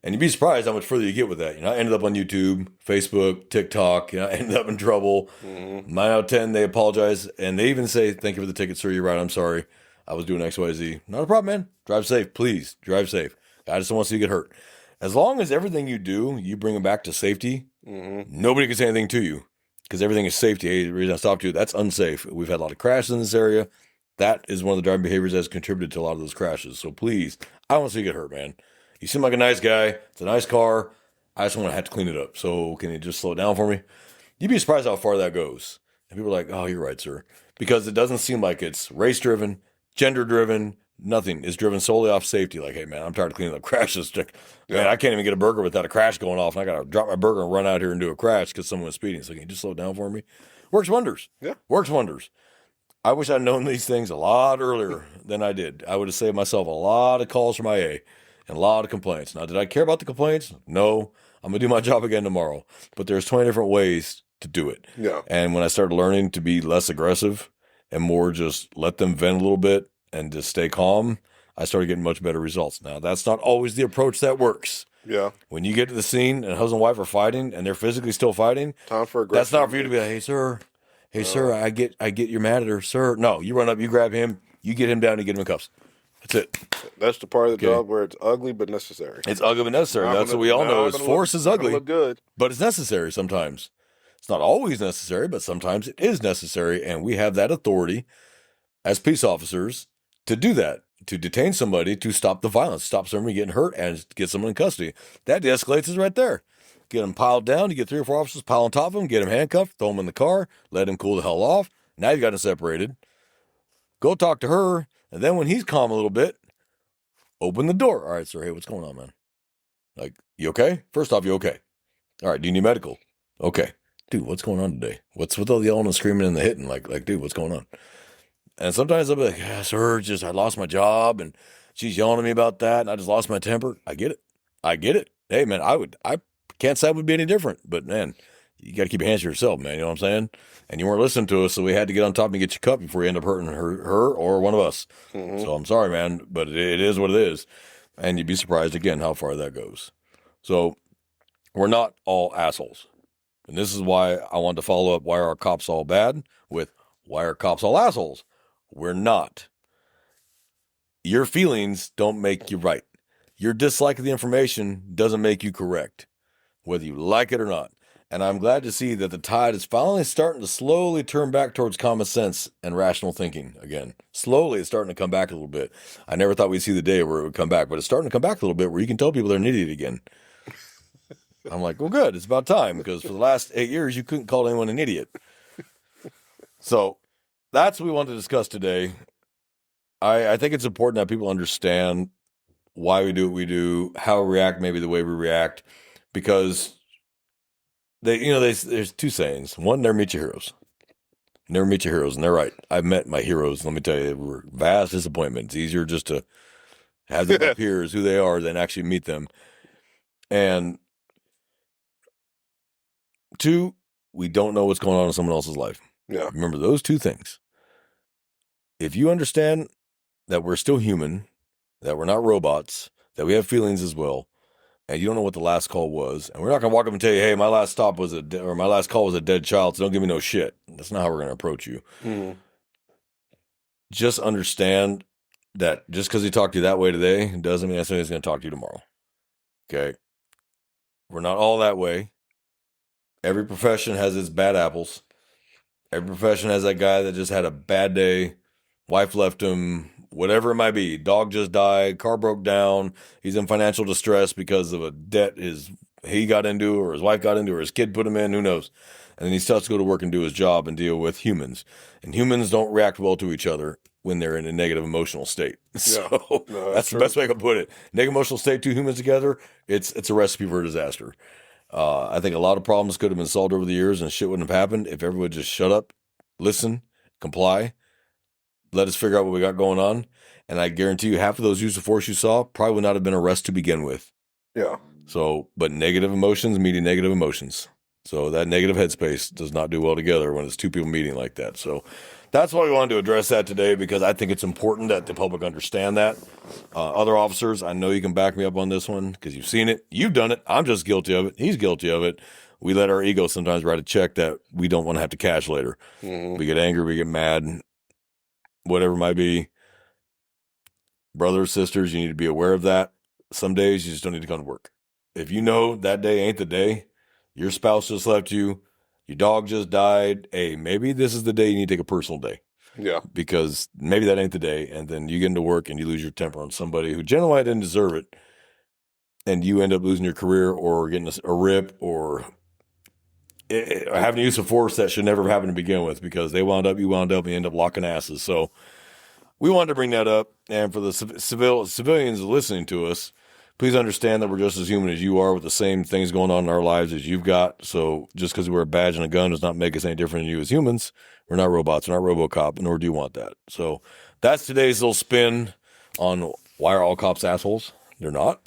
And you'd be surprised how much further you get with that. I ended up on YouTube, Facebook, TikTok. I ended up in trouble. Mm-hmm. 9 out of 10, they apologize. And they even say, thank you for the ticket, sir. You're right. I'm sorry. I was doing X, Y, Z. Not a problem, man. Drive safe. Please. Drive safe. I just don't want to see you get hurt. As long as everything you do, you bring them back to safety, nobody can say anything to you because everything is safety. Hey, the reason I stopped you, that's unsafe. We've had a lot of crashes in this area. That is one of the driving behaviors that has contributed to a lot of those crashes. So please, I don't want to see you get hurt, man. You seem like a nice guy. It's a nice car. I just want to have to clean it up. So can you just slow it down for me? You'd be surprised how far that goes. And people are like, oh, you're right, sir. Because it doesn't seem like it's race-driven, gender-driven, nothing. It's driven solely off safety. Like, hey, man, I'm tired of cleaning up crashes. Man, I can't even get a burger without a crash going off. And I got to drop my burger and run out here and do a crash because someone's speeding. So can you just slow it down for me? Works wonders. Yeah. Works wonders. I wish I'd known these things a lot earlier than I did. I would have saved myself a lot of calls from IA and a lot of complaints. Now, did I care about the complaints? No. I'm going to do my job again tomorrow. But there's 20 different ways to do it. Yeah. And when I started learning to be less aggressive and more just let them vent a little bit and just stay calm, I started getting much better results. Now, that's not always the approach that works. Yeah. When you get to the scene and husband and wife are fighting and they're physically still fighting, time for aggression. That's not for you to be like, hey, sir, I get you're mad at her, sir. No, you run up, you grab him, you get him down, you get him in cuffs. That's it. That's the part of the job where it's ugly but necessary. It's ugly but necessary. That's what we all know is force is ugly. Look good. But it's necessary sometimes. It's not always necessary, but sometimes it is necessary. And we have that authority as peace officers to do that, to detain somebody, to stop the violence, stop somebody getting hurt, and get someone in custody. That de-escalates us right there. Get them piled down. You get 3 or 4 officers pile on top of them, get them handcuffed, throw them in the car, let him cool the hell off. Now you got them separated. Go talk to her. And then when he's calm a little bit, open the door. All right, sir. Hey, what's going on, man? Like, you okay? First off, you okay? All right, do you need medical? Okay. Dude, what's going on today? What's with all the yelling and screaming and the hitting? Like, dude, what's going on? And sometimes I'll be like, yeah, sir, I lost my job and she's yelling at me about that and I just lost my temper. I get it. Hey, man, I can't say it would be any different, but man, you got to keep your hands to yourself, man. You know what I'm saying? And you weren't listening to us, so we had to get on top and get you cut before you end up hurting her or one of us. Mm-hmm. So I'm sorry, man, but it is what it is. And you'd be surprised again how far that goes. So we're not all assholes. And this is why I wanted to follow up why are cops all bad with why are cops all assholes? We're not. Your feelings don't make you right. Your dislike of the information doesn't make you correct, whether you like it or not. And I'm glad to see that the tide is finally starting to slowly turn back towards common sense and rational thinking again. Slowly, it's starting to come back a little bit. I never thought we'd see the day where it would come back, but it's starting to come back a little bit where you can tell people they're an idiot again. I'm like, well, good. It's about time because for the last 8 years, you couldn't call anyone an idiot. So that's what we want to discuss today. I think it's important that people understand why we do what we do, how we react, maybe the way we react, because there's two sayings. One, never meet your heroes. Never meet your heroes. And they're right. I've met my heroes. Let me tell you, they were vast disappointment. It's easier just to have them up here as who they are than actually meet them. And two, we don't know what's going on in someone else's life. Yeah. Remember those two things. If you understand that we're still human, that we're not robots, that we have feelings as well, and you don't know what the last call was, and we're not going to walk up and tell you, hey, my last stop was my last call was a dead child, so don't give me no shit. That's not how we're going to approach you. Mm-hmm. Just understand that just because he talked to you that way today doesn't mean that's when he's going to talk to you tomorrow. Okay? We're not all that way. Every profession has its bad apples. Every profession has that guy that just had a bad day. Wife left him, whatever it might be. Dog just died. Car broke down. He's in financial distress because of a debt he got into or his wife got into or his kid put him in. Who knows? And then he starts to go to work and do his job and deal with humans. And humans don't react well to each other when they're in a negative emotional state. So that's the best way I can put it. Negative emotional state, two humans together, it's a recipe for a disaster. I think a lot of problems could have been solved over the years and shit wouldn't have happened if everyone would just shut up, listen, comply, let us figure out what we got going on. And I guarantee you half of those use of force you saw probably would not have been arrest to begin with. Yeah. So, but negative emotions meeting negative emotions. So that negative headspace does not do well together when it's two people meeting like that. So that's why we wanted to address that today, because I think it's important that the public understand that. Other officers, I know you can back me up on this one because you've seen it. You've done it. I'm just guilty of it. He's guilty of it. We let our ego sometimes write a check that we don't want to have to cash later. Mm-hmm. We get angry, we get mad, whatever it might be. Brothers, sisters, you need to be aware of that. Some days you just don't need to come to work. If you know that day ain't the day, your spouse just left you, your dog just died, hey, maybe this is the day you need to take a personal day. Yeah. Because maybe that ain't the day, and then you get into work and you lose your temper on somebody who generally didn't deserve it, and you end up losing your career or getting a rip or having use of force that should never have happened to begin with, because they wound up, you wound up, and you end up locking asses. So we wanted to bring that up, and for the civilians listening to us, please understand that we're just as human as you are with the same things going on in our lives as you've got. So just because we wear a badge and a gun does not make us any different than you as humans. We're not robots. We're not RoboCop, nor do you want that. So that's today's little spin on why are all cops assholes? They're not.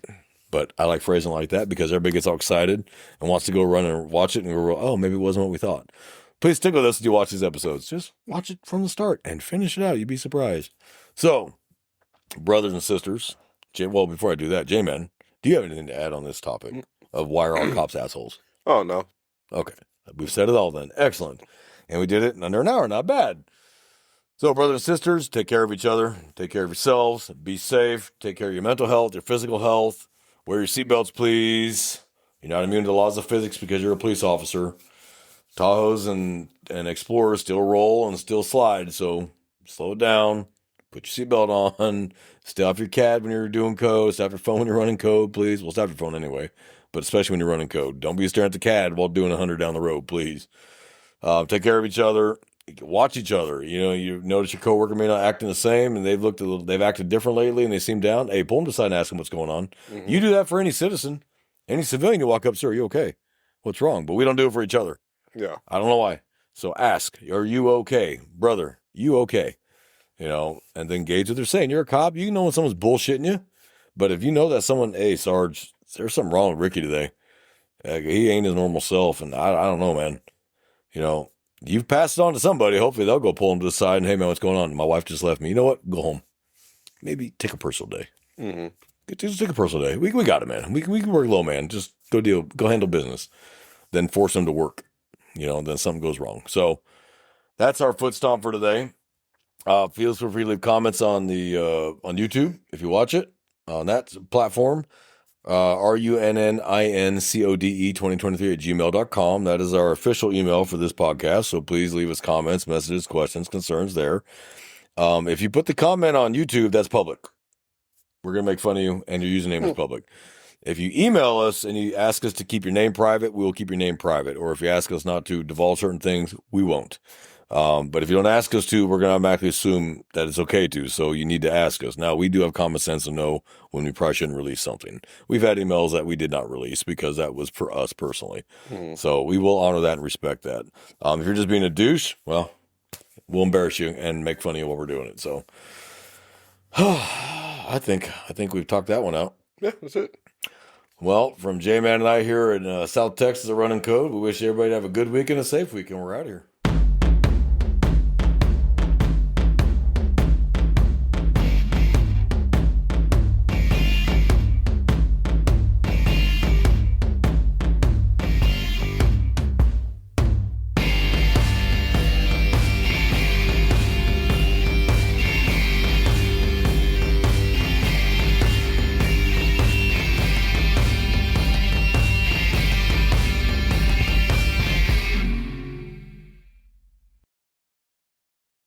But I like phrasing like that because everybody gets all excited and wants to go run and watch it and go, oh, maybe it wasn't what we thought. Please stick with us as you watch these episodes. Just watch it from the start and finish it out. You'd be surprised. So, brothers and sisters, well, before I do that, J-Man, do you have anything to add on this topic of why are all cops assholes? Oh, no. Okay. We've said it all then. Excellent. And we did it in under an hour. Not bad. So, brothers and sisters, take care of each other. Take care of yourselves. Be safe. Take care of your mental health, your physical health. Wear your seatbelts, please. You're not immune to the laws of physics because you're a police officer. Tahoes and Explorers still roll and still slide, so slow it down. Put your seatbelt on. Stay off your CAD when you're doing code. Stop your phone when you're running code, please. Well, stop your phone anyway, but especially when you're running code. Don't be staring at the CAD while doing 100 down the road, please. Take care of each other. Watch each other. You know, you notice your coworker may not acting the same, and they've acted different lately, and they seem down. Hey, pull them aside and ask them what's going on. Mm-hmm. You do that for any citizen, any civilian. You walk up, sir, are you okay? What's wrong? But we don't do it for each other. Yeah. I don't know why. So ask, are you okay? Brother, you okay? You know, and then engage what they're saying. You're a cop. You know when someone's bullshitting you. But if you know that someone, hey, Sarge, there's something wrong with Ricky today. He ain't his normal self. And I don't know, man. You know, you've passed it on to somebody. Hopefully they'll go pull him to the side and, hey, man, what's going on? My wife just left me. You know what? Go home. Maybe take a personal day. Mm-hmm. Just take a personal day. We got it, man. We can work low, man. Just go handle business. Then force them to work. You know, then something goes wrong. So that's our foot stomp for today. Feel free to leave comments on the on YouTube if you watch it on that platform. RUNNINCODE2023 @gmail.com. That is our official email for this podcast. So please leave us comments, messages, questions, concerns there. If you put the comment on YouTube, that's public. We're gonna make fun of you, and your username is public. If you email us and you ask us to keep your name private, we will keep your name private. Or if you ask us not to divulge certain things, we won't. But if you don't ask us to, we're going to automatically assume that it's okay to. So you need to ask us. Now, we do have common sense to know when we probably shouldn't release something. We've had emails that we did not release because that was for us personally. So we will honor that and respect that. If you're just being a douche, well, we'll embarrass you and make fun of you while we're doing it. So I think we've talked that one out. Yeah, that's it. Well, from J-Man and I here in South Texas at Running Code, we wish everybody to have a good week and a safe week, and we're out of here.